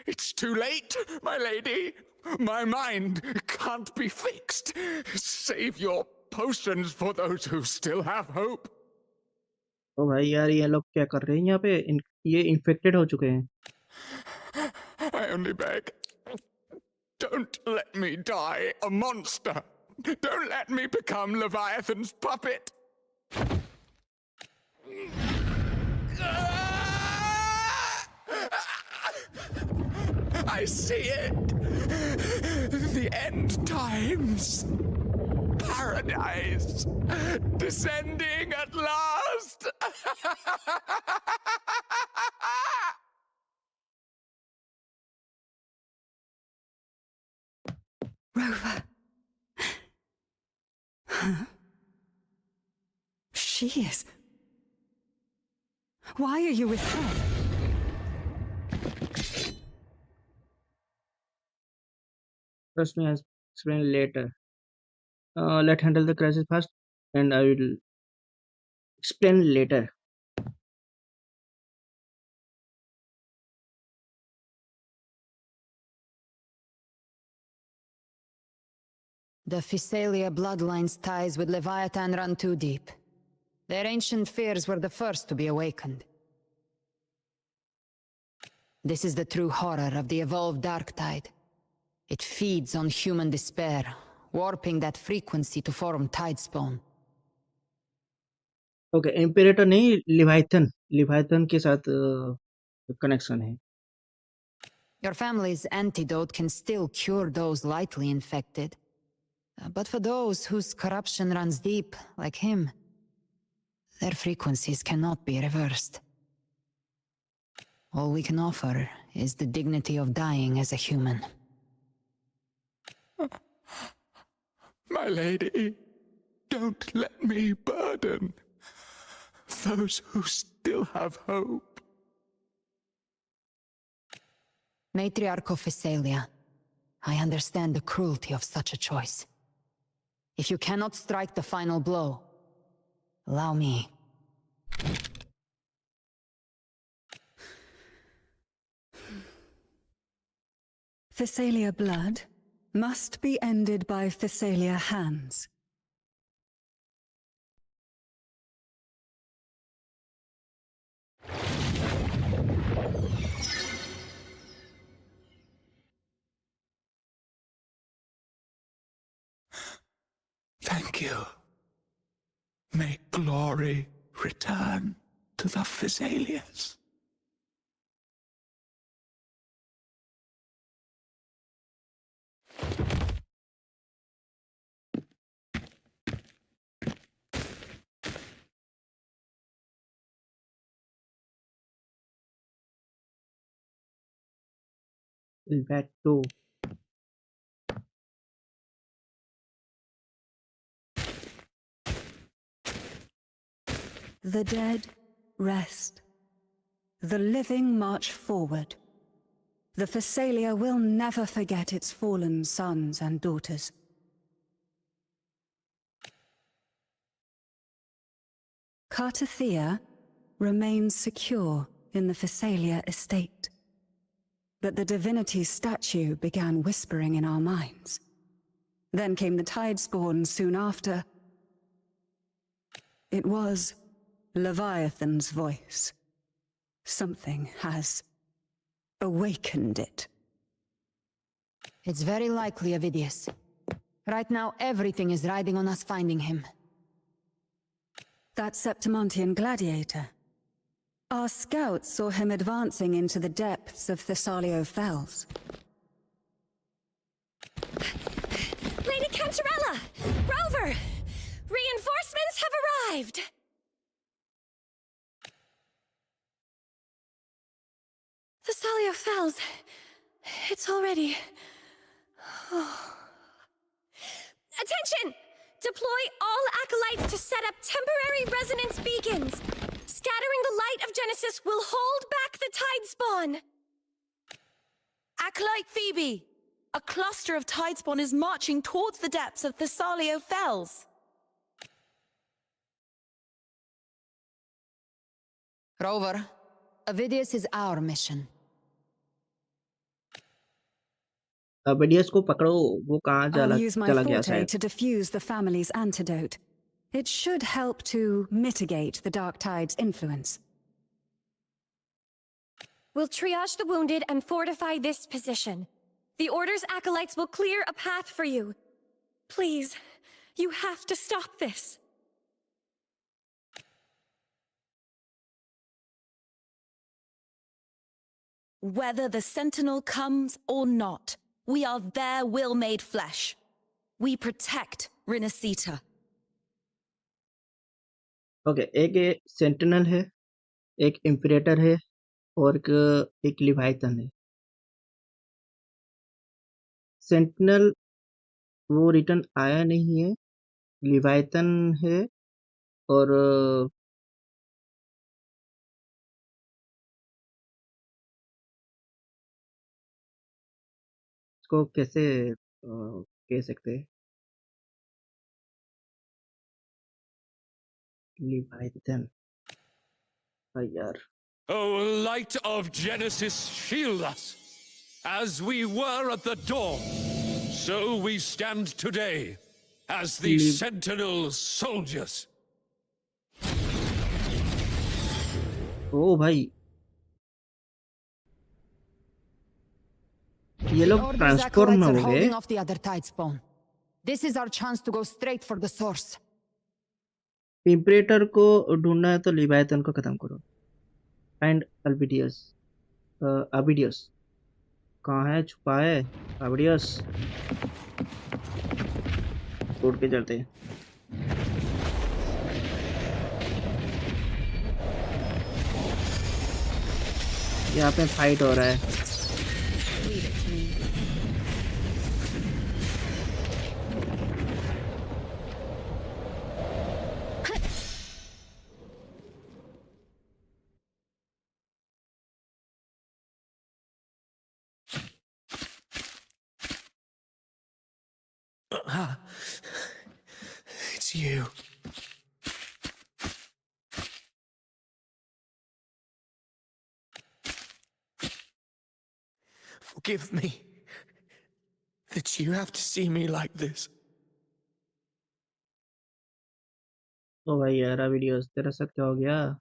It's too late, my lady. My mind can't be fixed. Save your potions for those who still have hope. ओ भाई यार, ये लोग क्या कर रहे हैं यहाँ पे? ये इन्फेक्टेड हो चुके हैं। I only beg. Don't let me die a monster. Don't let me become Leviathan's puppet. I see it. The end times. Paradise. Descending at last. Rover. Huh? She is. Why are you with her? Trust me, I'll explain later. Let's handle the crisis first, and I will explain later. The Physalia bloodline's ties with Leviathan run too deep. Their ancient fears were the first to be awakened. This is the true horror of the evolved Dark Tide. It feeds on human despair, warping that frequency to form Tidespawn. Okay Imperator नहीं Leviathan के साथ connection है. Your family's antidote can still cure those lightly infected. But for those whose corruption runs deep, like him, their frequencies cannot be reversed. All we can offer is the dignity of dying as a human. My lady, don't let me burden those who still have hope. Matriarch of Physalia, I understand the cruelty of such a choice. If you cannot strike the final blow, allow me. Physalia blood must be ended by Physalia hands. Thank you. May glory return to the Physalians. Back to The dead rest. The living march forward. The Physalia will never forget its fallen sons and daughters. Cartathea remains secure in the Physalia estate. But the divinity's statue began whispering in our minds. Then came the Tidespawn soon after. It was Leviathan's voice. Something has awakened it. It's very likely, Avidius. Right now, everything is riding on us finding him. That Septimontian gladiator. Our scouts saw him advancing into the depths of Thessalio Fells. Lady Cantarella! Rover! Reinforcements have arrived! Thessalio Fells. It's already... Oh. Attention! Deploy all acolytes to set up temporary resonance beacons. Scattering the light of Genesis will hold back the Tidespawn. Acolyte Phoebe! A cluster of Tidespawn is marching towards the depths of Thessalio Fells. Rover, Avidius is our mission. Avidius को पकड़ो, वो कहाँ I'll use my चला गया forte शायद. to diffuse the family's antidote. It should help to mitigate the Dark Tide's influence. We'll triage the wounded and fortify this position. The Order's acolytes will clear a path for you. Please, you have to stop this. Whether the Sentinel comes or not, we are their will made flesh. We protect Rinasita. Okay एक sentinel है, एक इम्परेटर है और एक लिवाइथन है. Sentinel वो return आया नहीं है, लिवाइथन है और इसको कैसे कह सकते हैं. Leviathan. भाई यार. O light of Genesis, shield us. As we were at the dawn, so we stand today as the Sentinel soldiers. ओ भाई. ये लोग ट्रांसफॉर्म हो गए. Off the other tide spawn. This is our chance to go straight for the source. इम्परेटर को ढूंढना है तो लिवायतन को खत्म करो. एंड अबिडियस कहाँ है? छुपा है अबिडियस. उड़ के चलते हैं. यहाँ पे फाइट हो रहा है. It's you. Forgive me that you have to see me like this. ओ भाई यार अबिडियस तेरा साथ क्या हो गया?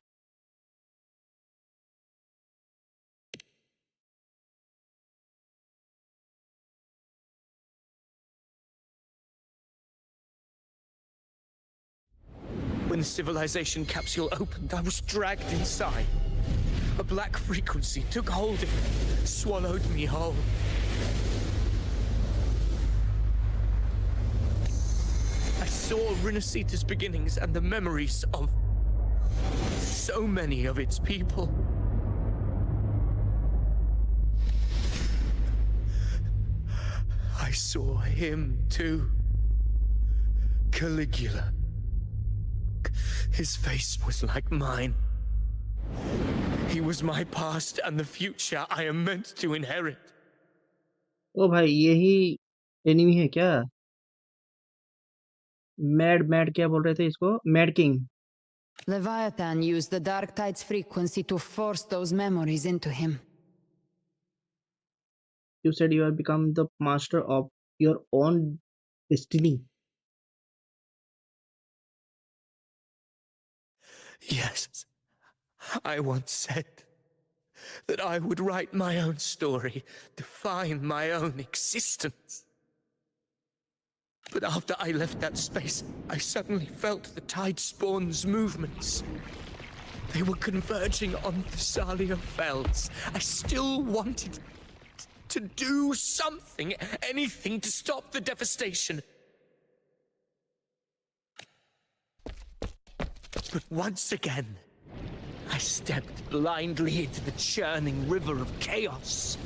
When the civilization capsule opened, I was dragged inside. A black frequency took hold of me, swallowed me whole. I saw Renacita's beginnings and the memories of so many of its people. I saw him too. Caligula. His face was like mine. He was my past and the future I am meant to inherit. ओ भाई यही enemy है क्या? Mad क्या बोल रहे थे इसको? Mad king. Leviathan used the Dark Tide's frequency to force those memories into him. You said you have become the master of your own destiny. Yes, I once said that I would write my own story, define my own existence. But after I left that space, I suddenly felt the tide spawn's movements. They were converging on the Salio Fells. I still wanted to do something, anything to stop the devastation. But once again, I stepped blindly into the churning river of chaos.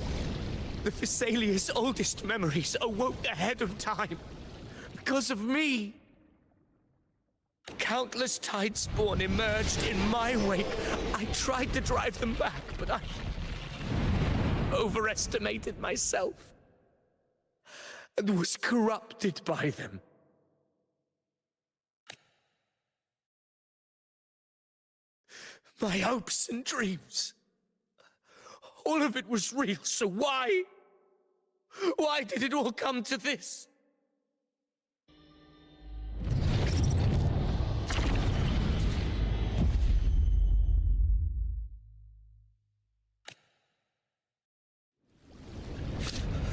The Thessalia's oldest memories awoke ahead of time. Because of me. Countless tide spawn emerged in my wake. I tried to drive them back, but I overestimated myself and was corrupted by them. My hopes and dreams. All of it was real, so why? Why did it all come to this?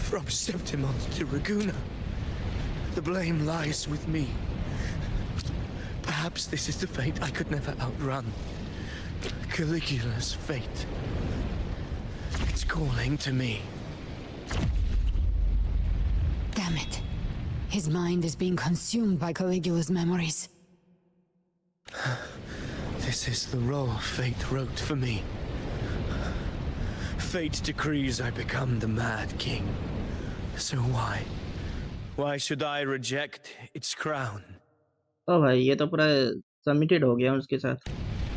From Septimont to Raguna, the blame lies with me. Perhaps this is the fate I could never outrun. Caligula's fate. It's calling to me. Damn it. His mind is being consumed by Caligula's memories. This is the role fate wrote for me. Fate decrees I become the Mad King. So why? Why should I reject its crown? ओ भाई ये तो पूरा submitted हो गया उसके साथ.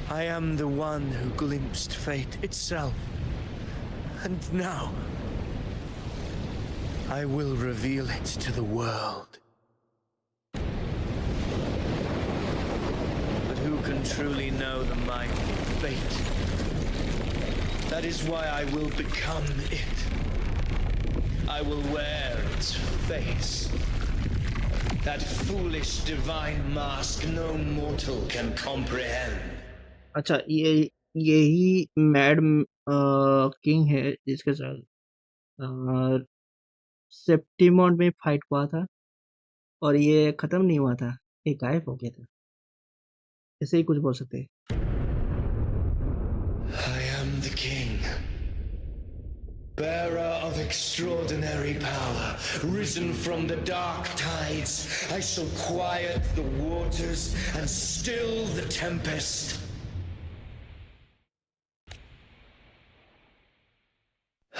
I am the one who glimpsed fate itself. And now, I will reveal it to the world. But who can truly know the might of fate. That is why I will become it. I will wear its face. That foolish divine mask no mortal can comprehend. अच्छा, यही mad king है जिसके साथ सेप्टिमॉन में fight हुआ था और ये खत्म नहीं हुआ था, ये गायब हो गया था, ऐसे ही कुछ बोल सकते हैं। I am the king, bearer of extraordinary power, risen from the dark tides. I shall quiet the waters and still the tempest.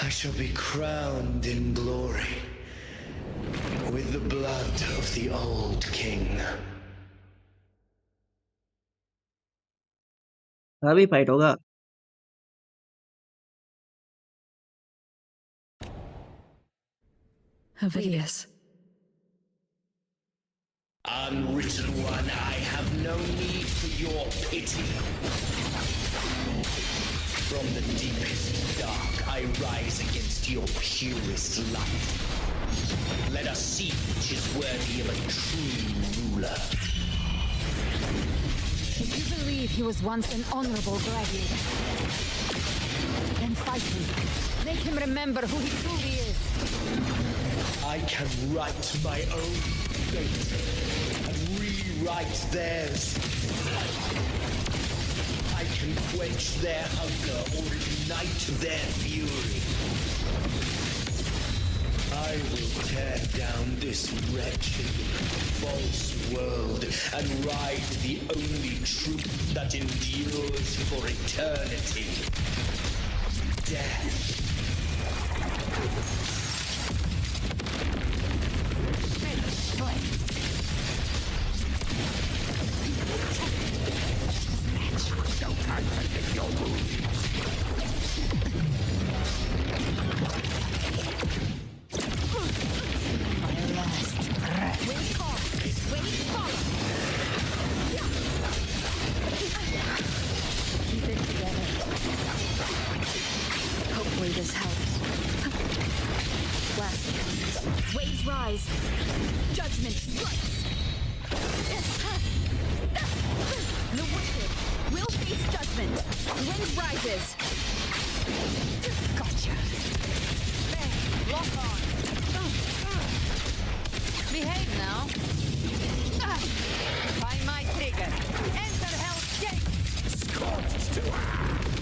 I shall be crowned in glory with the blood of the old king. अभी fight होगा। Ovidius. Unwritten one, I have no need for your pity. From the deepest dark, I rise against your purest light. Let us see which is worthy of a true ruler. If you believe he was once an honorable gladiator, then fight him. Make him remember who he truly is. I can write my own fate and rewrite theirs. I can quench their hunger or ignite their fury. I will tear down this wretched, false world and ride the only truth that endures for eternity. Death. No time to get your wounds. Keep it together. Hopefully this helps. Last chance. Waves rise. Judgment strikes. The wicked will face judgment. Wind rises. Gotcha. There, lock on. Behave now. Find my trigger. Enter Hell's Gate. Scorched to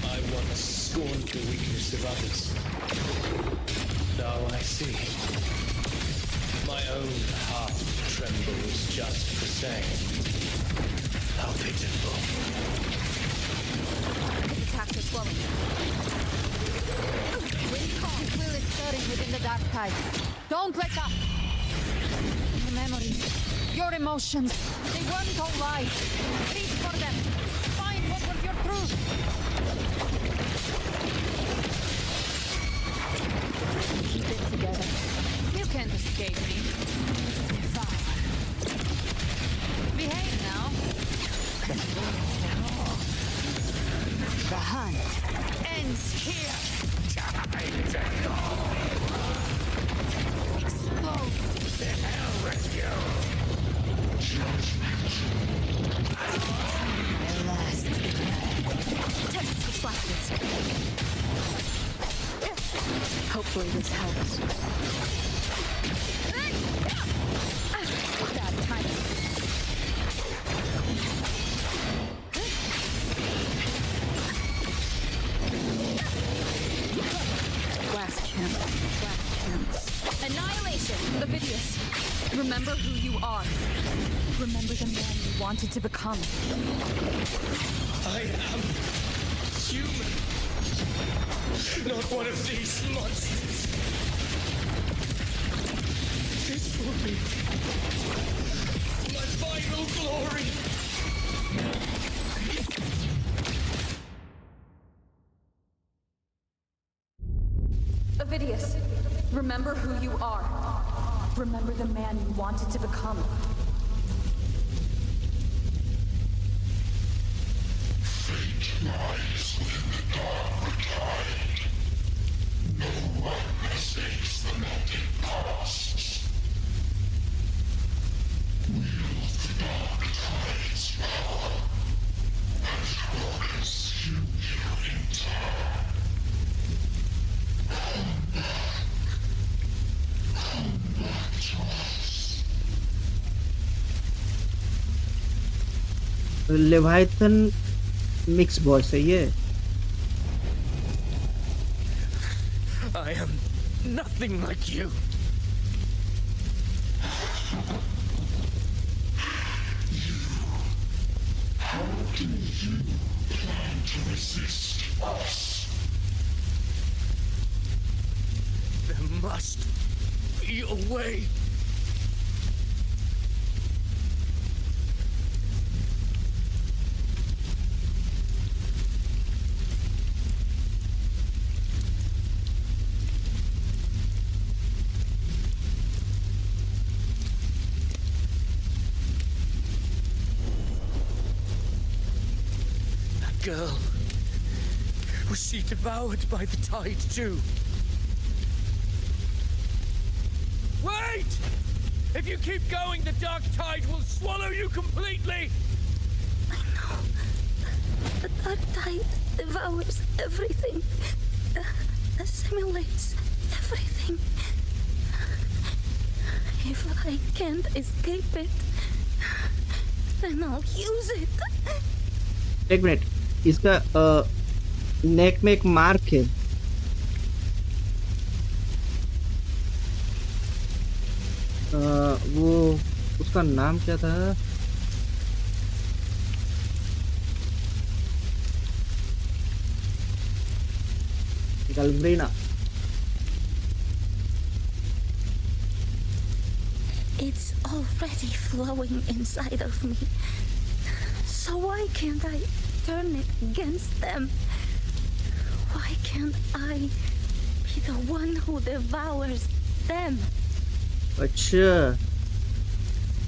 I once scorned the weakness of others. Now I see. My own heart trembles just the same. How pitiful. His attacks are slowing. Wind calm. Will is stirring within the dark tide. Don't let up. Your memories, your emotions, they weren't all lies. Reach for them. Find what was your truth. Keep it together. You can't escape me. Far. Behave now. The hunt ends here. Explode. The hell with you. Their last attempts to slap this. Hopefully this helps. Bad timing. Last chance. Last chance. Annihilation, Ovidius. Remember who you are. Remember the man you wanted to become. I am human. Not one of these monsters. This will be my final glory. Ovidius, remember who you are. Remember the man you wanted to become. lies within the dark tide. No one mistakes the melting costs. Wield the dark tide's power, and it will consume you in turn. Come back to us. Leviathan mix boss है ये. I am nothing like you. How do you plan to resist us? There must be a way. Girl, was she devoured by the tide too? Wait! If you keep going, the dark tide will swallow you completely! I know. The dark tide devours everything. Assimilates everything. If I can't escape it, then I'll use it. एक minute, इसका नेक में एक mark है. वो उसका नाम क्या था? गलब्रेना. It's already flowing inside of me. So why can't I turn it against them? Why can't I be the one who devours them? अच्छा,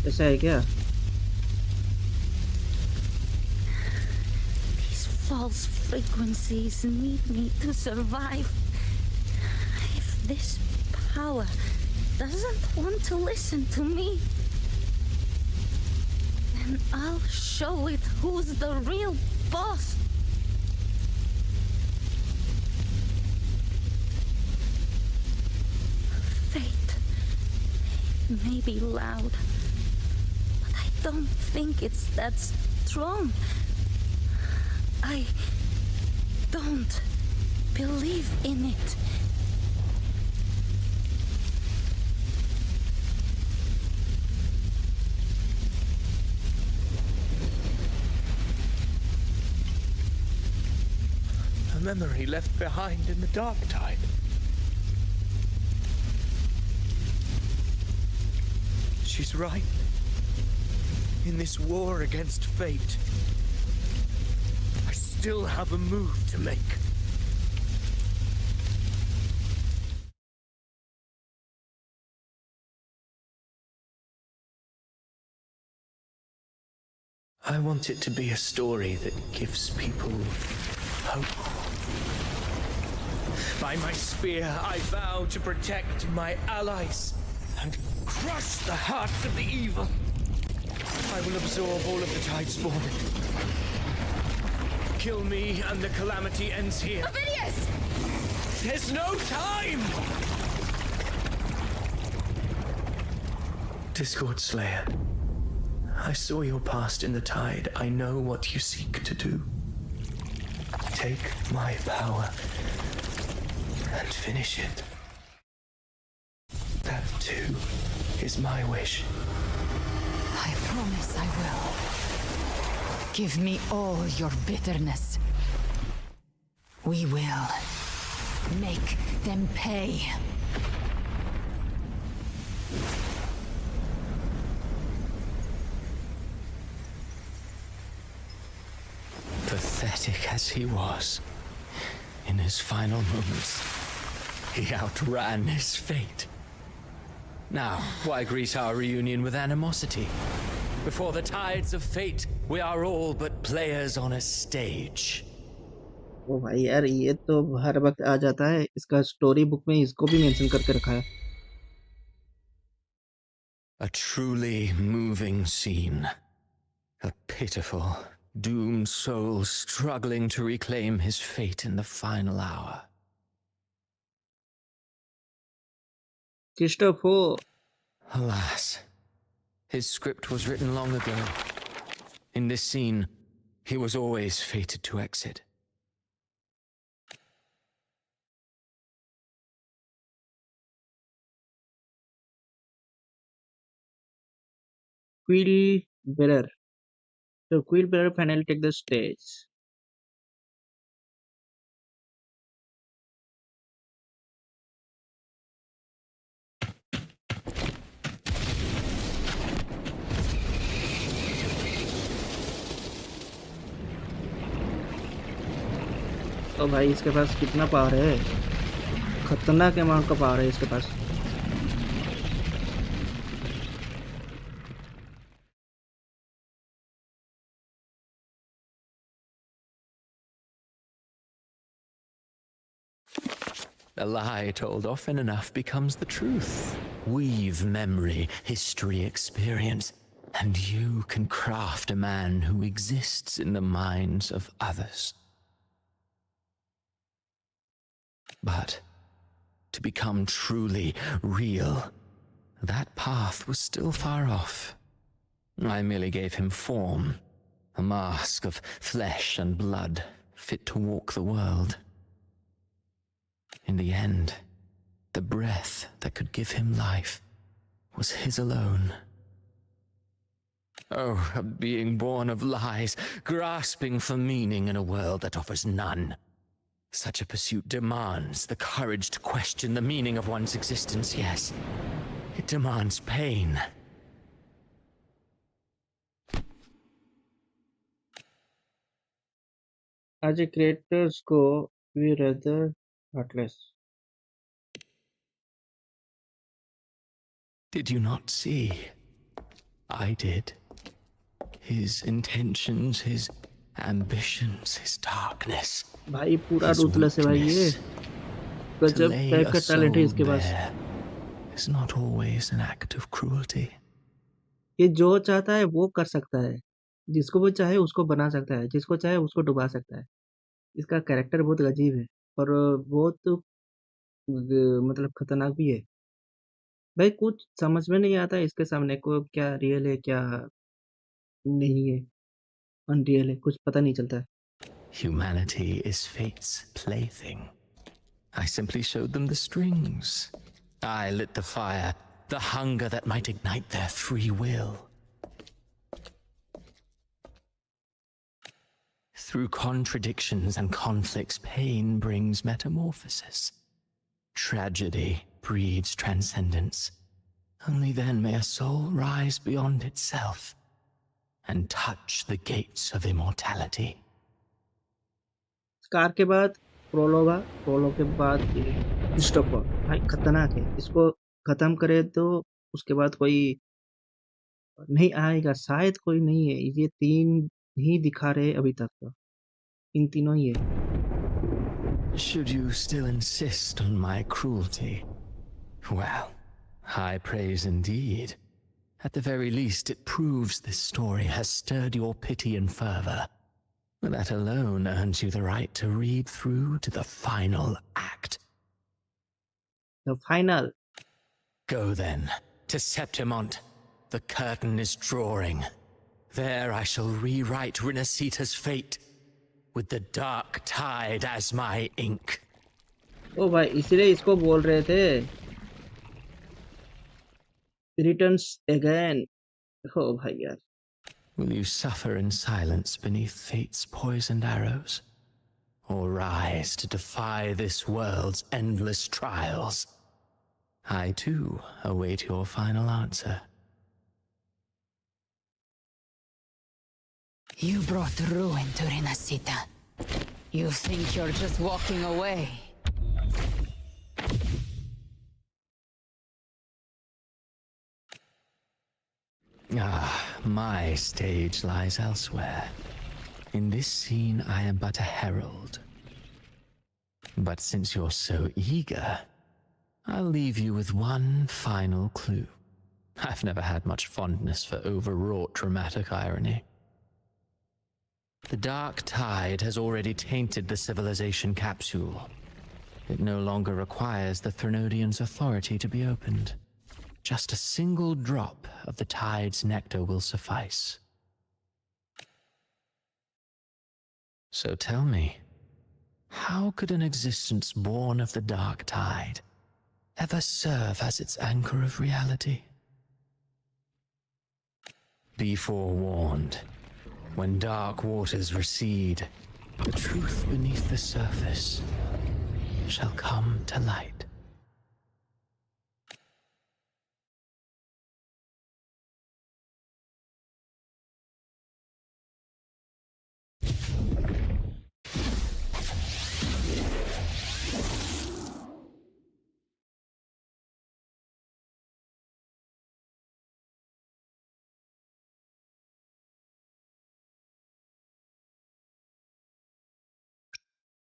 ऐसा है क्या? These false frequencies need me to survive. If this power doesn't want to listen to me, then I'll show it who's the real boss. Fate may be loud, but I don't think it's that strong. I don't believe in it. A memory left behind in the dark tide. She's right. In this war against fate, I still have a move to make. I want it to be a story that gives people hope. By my spear, I vow to protect my allies and crush the hearts of the evil. I will absorb all of the tide spawn. Kill me and the calamity ends here. Ovidius! There's no time! Discord Slayer, I saw your past in the tide. I know what you seek to do. Take my power and finish it. That too is my wish. I promise I will. Give me all your bitterness. We will make them pay. Pathetic as he was, in his final moments, he outran his fate. Now, why greet our reunion with animosity? Before the tides of fate, we are all but players on a stage. ओ भाई यार, ये तो हर वक्त आ जाता है। इसका story book में इसको भी मेंशन करके रखा है। A truly moving scene. A pitiful, doomed soul struggling to reclaim his fate in the final hour. Christopher. Alas, his script was written long ago. In this scene, he was always fated to exit. Quill Bearer. So Quill Bearer finally take the stage. तो भाई इसके पास कितना power है, खतरनाक amount का power है इसके पास। A lie told often enough becomes the truth. Weave memory, history, experience, and you can craft a man who exists in the minds of others. But to become truly real, that path was still far off. I merely gave him form, a mask of flesh and blood, fit to walk the world. In the end, the breath that could give him life was his alone. Oh, a being born of lies, grasping for meaning in a world that offers none. Such a pursuit demands the courage to question the meaning of one's existence, yes. It demands pain. As a creators go, we rather heartless. Did you not see? I did. His intentions, his ambitions, his darkness. भाई पूरा ruthless है भाई ये, गजब type का talent है इसके पास। Is not always an act of cruelty. ये जो चाहता है वो कर सकता है, जिसको वो चाहे उसको बना सकता है, जिसको चाहे उसको डुबा सकता है। इसका कैरेक्टर बहुत अजीब है और बहुत मतलब खतरनाक भी है। भाई कुछ समझ में नहीं आता इसके सामने को, क्या रियल है क्या नहीं है, अनरियल है, कुछ पता नहीं चलता है। Humanity is fate's plaything. I simply showed them the strings. I lit the fire, the hunger that might ignite their free will. Through contradictions and conflicts, pain brings metamorphosis. Tragedy breeds transcendence. Only then may a soul rise beyond itself and touch the gates of immortality. Scar के बाद प्रोलोगा, प्रोलो के बाद Christopher. भाई खतरनाक है, इसको खत्म करे तो उसके बाद कोई नहीं आएगा, शायद कोई नहीं है। ये 3 ही दिखा रहे अभी तक तो, इन तीनों ही है। Should you still insist on my cruelty? Well, high praise indeed. At the very least, it proves this story has stirred your pity and fervor. That alone earns you the right to read through to the final act. The final. Go then, to Septimont. The curtain is drawing. There I shall rewrite Renacita's fate, with the dark tide as my ink. ओ भाई इसीलिए इसको बोल रहे थे Returns again. ओ भाई यार। Will you suffer in silence beneath fate's poisoned arrows? Or rise to defy this world's endless trials? I too await your final answer. You brought ruin to Renacita. You think you're just walking away? My stage lies elsewhere. In this scene, I am but a herald, But since you're so eager, I'll leave you with one final clue. I've never had much fondness for overwrought dramatic irony. The dark tide has already tainted the civilization capsule. It no longer requires the Threnodian's authority to be opened. Just a single drop of the tide's nectar will suffice. So tell me, how could an existence born of the dark tide ever serve as its anchor of reality? Be forewarned. When dark waters recede, the truth beneath the surface shall come to light.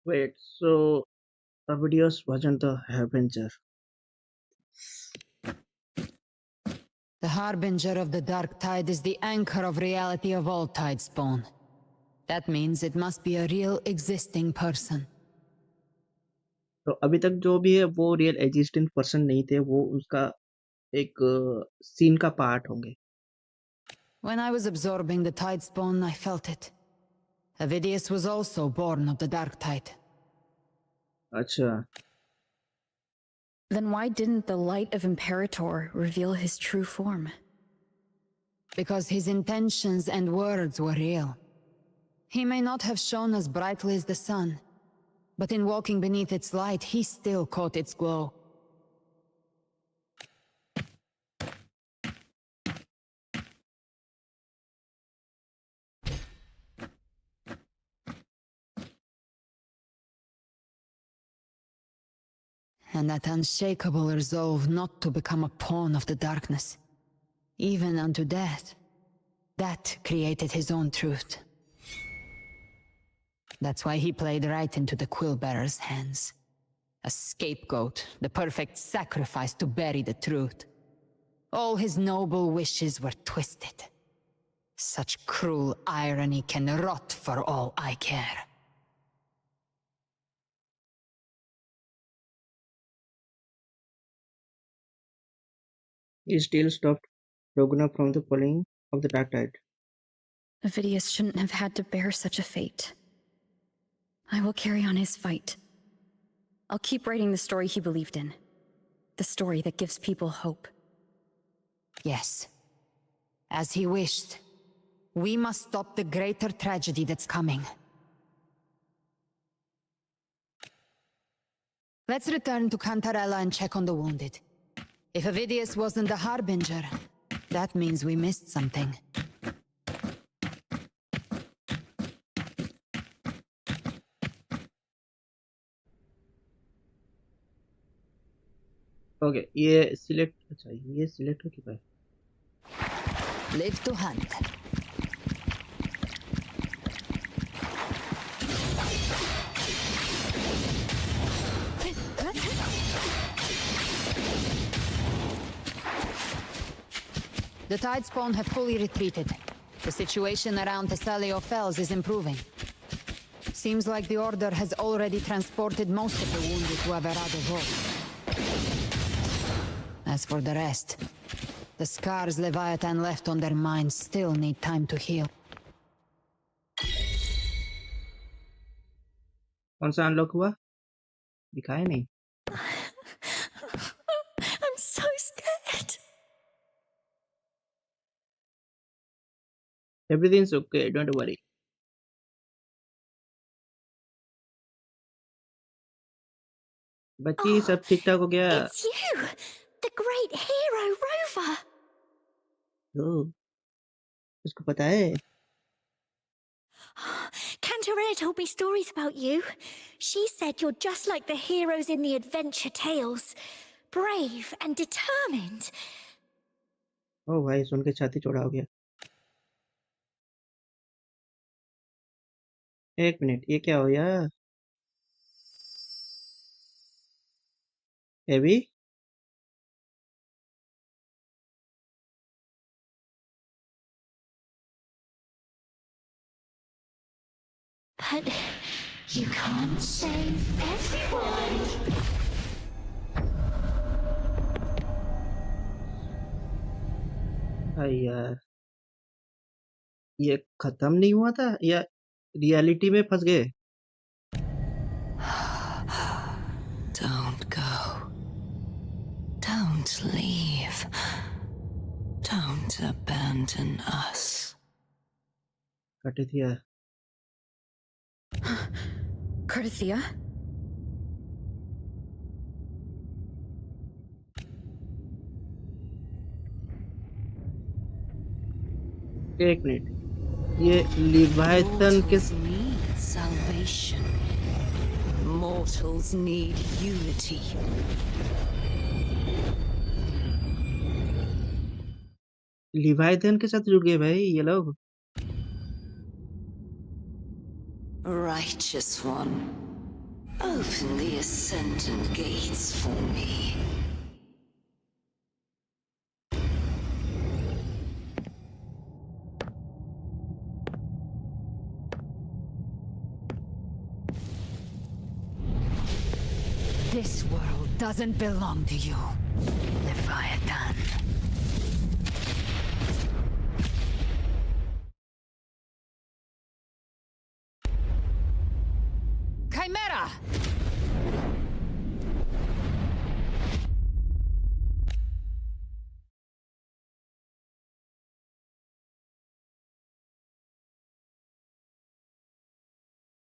Wait, so the videos wasn't the Harbinger. The Harbinger of the Dark Tide is the anchor of reality of all Tidespawn. That means it must be a real existing person. तो अभी तक जो भी है वो real existing person नहीं थे, वो उसका एक सीन का पार्ट होंगे. When I was absorbing the Tidespawn, I felt it. Avidius was also born of the Dark Tide. अच्छा. Then why didn't the light of Imperator reveal his true form? Because his intentions and words were real. He may not have shone as brightly as the sun, but in walking beneath its light, he still caught its glow. And that unshakable resolve not to become a pawn of the darkness, even unto death, that created his own truth. That's why he played right into the Quillbearer's hands. A scapegoat, the perfect sacrifice to bury the truth. All his noble wishes were twisted. Such cruel irony can rot for all I care. He still stopped Roguna from the pulling of the dark tide. Avidius shouldn't have had to bear such a fate. I will carry on his fight. I'll keep writing the story he believed in. The story that gives people hope. Yes. As he wished. We must stop the greater tragedy that's coming. Let's return to Cantarella and check on the wounded. If Avidius wasn't the Harbinger, that means we missed something. Okay, ये select, अच्छा ये select हो चुका है. Live to hunt. The Tidespawn have fully retreated. The situation around Thessalio Fells is improving. Seems like the Order has already transported most of the wounded to Averado Vault. As for the rest, the scars Leviathan left on their minds still need time to heal. कौन सा unlock हुआ? दिखाया नहीं. I'm so scared. Everything's okay, don't worry. बच्ची सब ठीक ठाक हो गया. It's you, the great hero Rover. ओह, उसको पता है. Cantarella told me stories about you. She said you're just like the heroes in the adventure tales. Brave and determined. ओह भाई, सुन के छाती चौड़ा हो गया. एक मिनट, ये क्या हो यार? Heavy? But you can't save everyone. भाई यार ये खत्म नहीं हुआ था या रियलिटी में फंस गए? Don't go. Don't leave. Don't abandon us. Cartithia. Cartithia? एक मिनट, ये लिवायथन के Mortals need salvation. Mortals need unity. लिवायथन के साथ जुड़ गए भाई ये लोग। Righteous one, open the ascendant gates for me. This world doesn't belong to you, Leviathan. Chimera!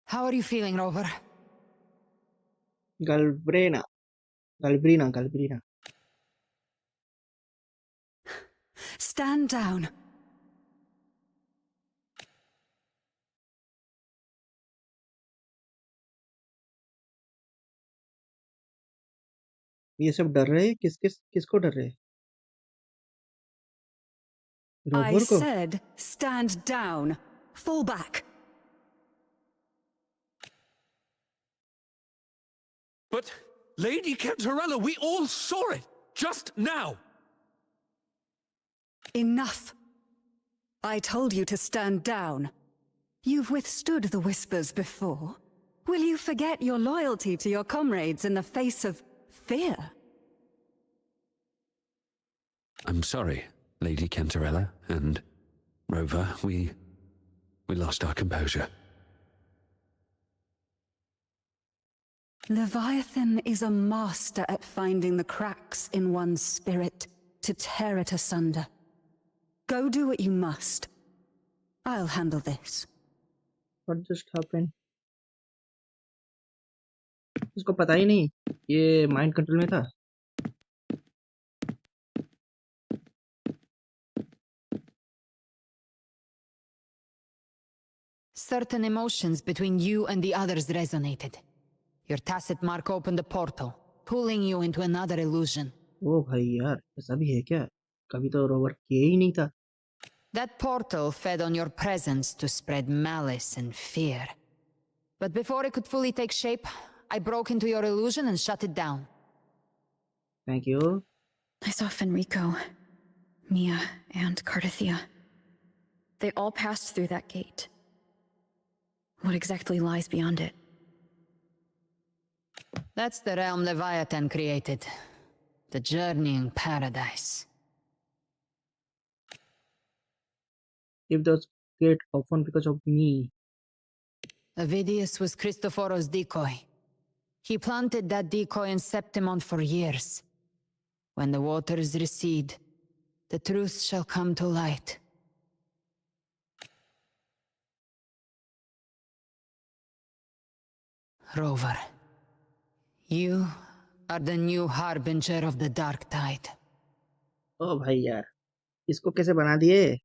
How are you feeling, Rover? Galbrina. Stand down. ये सब डर रहे हैं? किसको डर रहे हैं? I रोवर को? said stand down. Fall back. But, Lady Cantarella, we all saw it! Just now! Enough. I told you to stand down. You've withstood the whispers before. Will you forget your loyalty to your comrades in the face of fear? I'm sorry, Lady Cantarella and Rover. We lost our composure. Leviathan is a master at finding the cracks in one's spirit to tear it asunder. Go do what you must. I'll handle this. What just happened? इसको पता ही नहीं ये mind control में था। Certain emotions between you and the others resonated. Your tacit mark opened a portal, pulling you into another illusion. ओ भाई यार, ऐसा भी है क्या? कभी तो रोवर किया ही नहीं था। That portal fed on your presence to spread malice and fear. But before it could fully take shape, I broke into your illusion and shut it down. Thank you. I saw Fenrico, Mia, and Cartithia. They all passed through that gate. What exactly lies beyond it? That's the realm Leviathan created. The journeying paradise. If those get often because of me. Avidius was Cristoforo's decoy. He planted that decoy in Septimon for years. When the waters recede, the truth shall come to light. Rover, you are the new harbinger of the dark tide. ओ भाई यार, इसको कैसे बना दिए?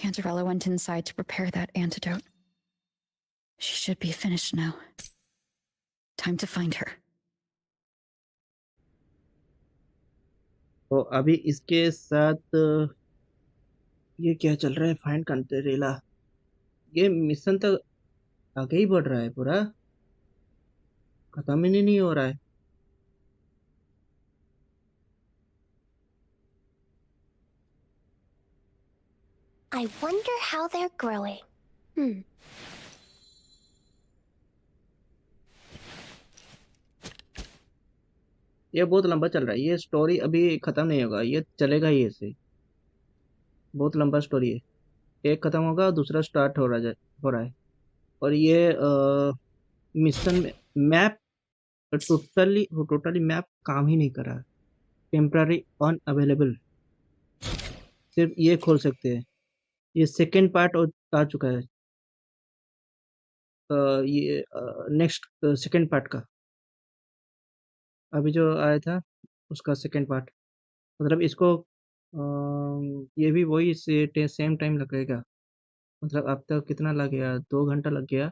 Cantarella went inside to prepare that antidote. She should be finished now. Time to find her. तो अभी इसके साथ ये क्या चल रहा है? फाइंड कंटेरेला। ये मिशन तो आगे ही बढ़ रहा है, पूरा खत्म ही नहीं हो रहा है। I wonder how they're growing. ये बहुत लंबा चल रहा है, ये स्टोरी अभी खत्म नहीं होगा, ये चलेगा ही ऐसे। बहुत लंबा स्टोरी है, एक खत्म होगा दूसरा स्टार्ट हो रहा है। और ये मिशन में मैप टोटली मैप काम ही नहीं कर रहा है। टेम्पररी अनअवेलेबल, सिर्फ ये खोल सकते हैं। ये सेकेंड पार्ट आ चुका है, ये नेक्स्ट सेकेंड पार्ट का अभी जो आया था उसका सेकेंड पार्ट। मतलब इसको ये भी वही सेम टाइम लगेगा। मतलब अब तक कितना लग गया, 2 घंटा लग गया,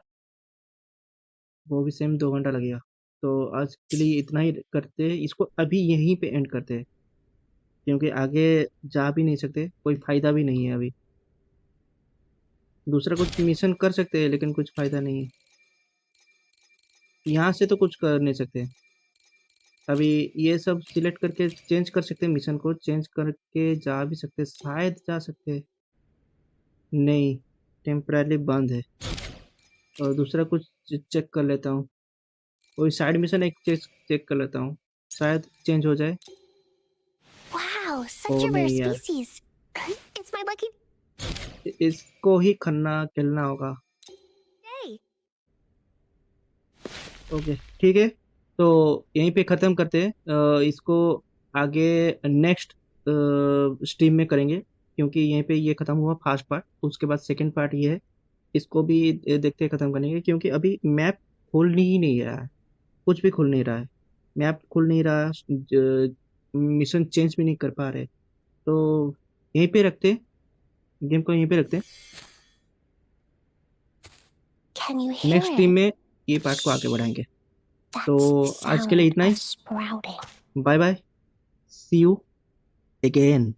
वो भी सेम 2 घंटा लगेगा। तो आज के लिए इतना ही करते हैं, इसको अभी यहीं पे एंड करते हैं, क्योंकि आगे जा भी नहीं सकते, कोई फ़ायदा भी नहीं है अभी। दूसरा कुछ मिशन कर सकते हैं लेकिन कुछ फ़ायदा नहीं है, यहाँ से तो कुछ कर नहीं सकते। अभी ये सब सिलेक्ट करके चेंज कर सकते हैं, मिशन को चेंज करके जा भी सकते, शायद जा सकते। नहीं, टेम्पररी बंद है। और दूसरा कुछ चेक कर लेता हूँ, कोई साइड मिशन एक चेक कर लेता हूँ, शायद चेंज हो जाए। Wow, such a rare species. It's my lucky इसको ही खेलना होगा। day. ओके ठीक है, तो यहीं पे ख़त्म करते हैं। इसको आगे नेक्स्ट स्ट्रीम में करेंगे, क्योंकि यहीं पे ये ख़त्म हुआ फर्स्ट पार्ट। उसके बाद सेकंड पार्ट ये है, इसको भी देखते ख़त्म करेंगे, क्योंकि अभी मैप खुल ही नहीं रहा है, कुछ भी खुल नहीं रहा है, मैप खुल नहीं रहा, मिशन चेंज भी नहीं कर पा रहे। तो यहीं पे रखते, गेम को यहीं पे रखते। Can you hear next it? Stream में ये पार्ट को आगे बढ़ाएंगे। तो That's the आज के लिए sound इतना ही। of sprouting. Bye bye, see you again.